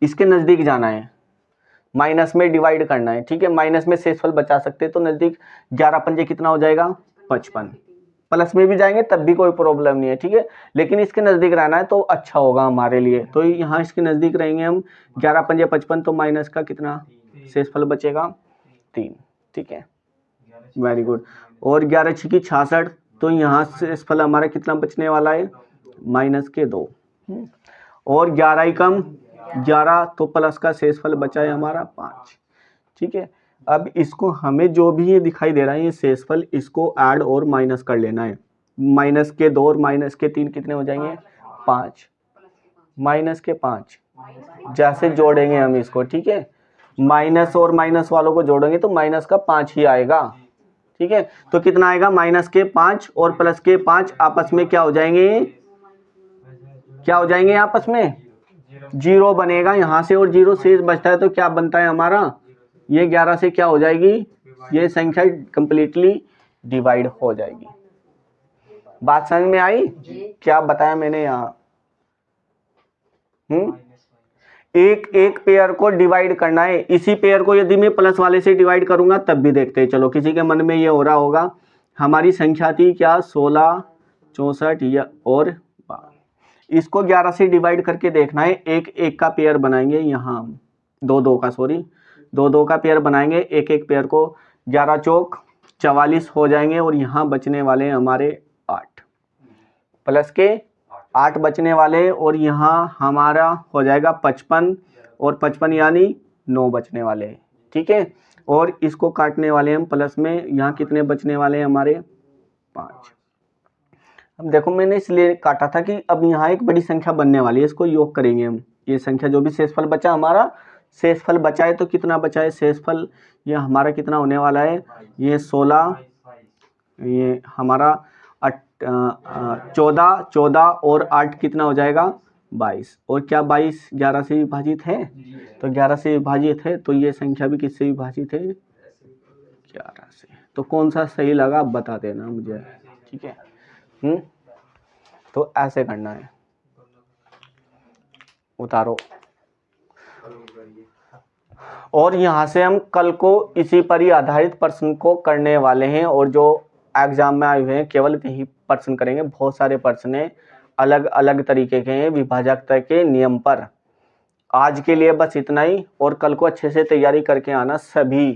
इसके नज़दीक जाना है, माइनस में डिवाइड करना है, ठीक है। माइनस में शेषफल बचा सकते हैं तो नज़दीक 11 पंजे कितना हो जाएगा, 55। प्लस में भी जाएंगे तब भी कोई प्रॉब्लम नहीं है, ठीक है, लेकिन इसके नज़दीक रहना है तो अच्छा होगा हमारे लिए। तो यहाँ इसके नज़दीक रहेंगे हम, 11 पंजे 55, तो माइनस का कितना शेषफल बचेगा, 3, ठीक है, वेरी गुड। और 11 छिकी 66, तो यहाँ शेषफल हमारा कितना बचने वाला है, माइनस के 2, और 11 ही कम 11, तो प्लस का शेषफल बचा है हमारा 5, ठीक है। अब इसको हमें जो भी ये दिखाई दे रहा है ये शेषफल, इसको ऐड और माइनस कर लेना है। माइनस के 2 और माइनस के 3 कितने हो जाएंगे, 5, माइनस के 5 जैसे जोड़ेंगे हम इसको, ठीक है, माइनस और माइनस वालों को जोड़ेंगे तो माइनस का 5 ही आएगा, ठीक है। तो कितना आएगा, माइनस के 5 और प्लस के 5 आपस में क्या हो जाएंगे, क्या हो जाएंगे आपस में, 0 बनेगा यहाँ से, और 0 शेष बचता है तो क्या बनता है हमारा, ये 11 से क्या हो जाएगी, ये संख्या कंप्लीटली डिवाइड हो जाएगी। बात समझ में आई, क्या बताया मैंने यहाँ। एक एक पेयर को डिवाइड करना है, इसी पेयर को यदि मैं प्लस वाले से डिवाइड करूंगा तब भी देखते हैं। चलो, किसी के मन में ये हो रहा होगा, हमारी संख्या थी क्या, 16, 64 या और 12, इसको 11 से डिवाइड करके देखना है। एक एक का पेयर बनाएंगे, यहाँ दो दो का, सॉरी, दो दो का पेयर बनाएंगे, एक एक पेयर को 11 चौक 44 हो जाएंगे, और यहाँ बचने वाले हमारे 8, प्लस के 8 बचने वाले, और यहाँ हमारा हो जाएगा 55, और 55 यानी 9 बचने वाले, ठीक है। और इसको काटने वाले हम प्लस में, यहाँ कितने बचने वाले हैं हमारे, 5। अब देखो, मैंने इसलिए काटा था कि अब यहाँ एक बड़ी संख्या बनने वाली है, इसको योग करेंगे हम। ये संख्या जो भी शेषफल बचा हमारा, शेषफल बचा है तो कितना बचा है शेषफल, ये हमारा कितना होने वाला है, ये 16, ये हमारा 14 और 8 कितना हो जाएगा, 22। और क्या 22 11 से विभाजित है, तो 11 से विभाजित है, तो ये संख्या भी किससे विभाजित है, 11 से। तो कौन सा सही लगा आप बता देना मुझे, ठीक है। तो ऐसे करना है, उतारो। और यहाँ से हम कल को इसी पर ही आधारित प्रश्न को करने वाले हैं, और जो एग्जाम में आए हुए हैं केवल यही प्रश्न करेंगे। बहुत सारे प्रश्न हैं, अलग अलग तरीके के हैं, विभाजकता के नियम पर। आज के लिए बस इतना ही, और कल को अच्छे से तैयारी करके आना सभी।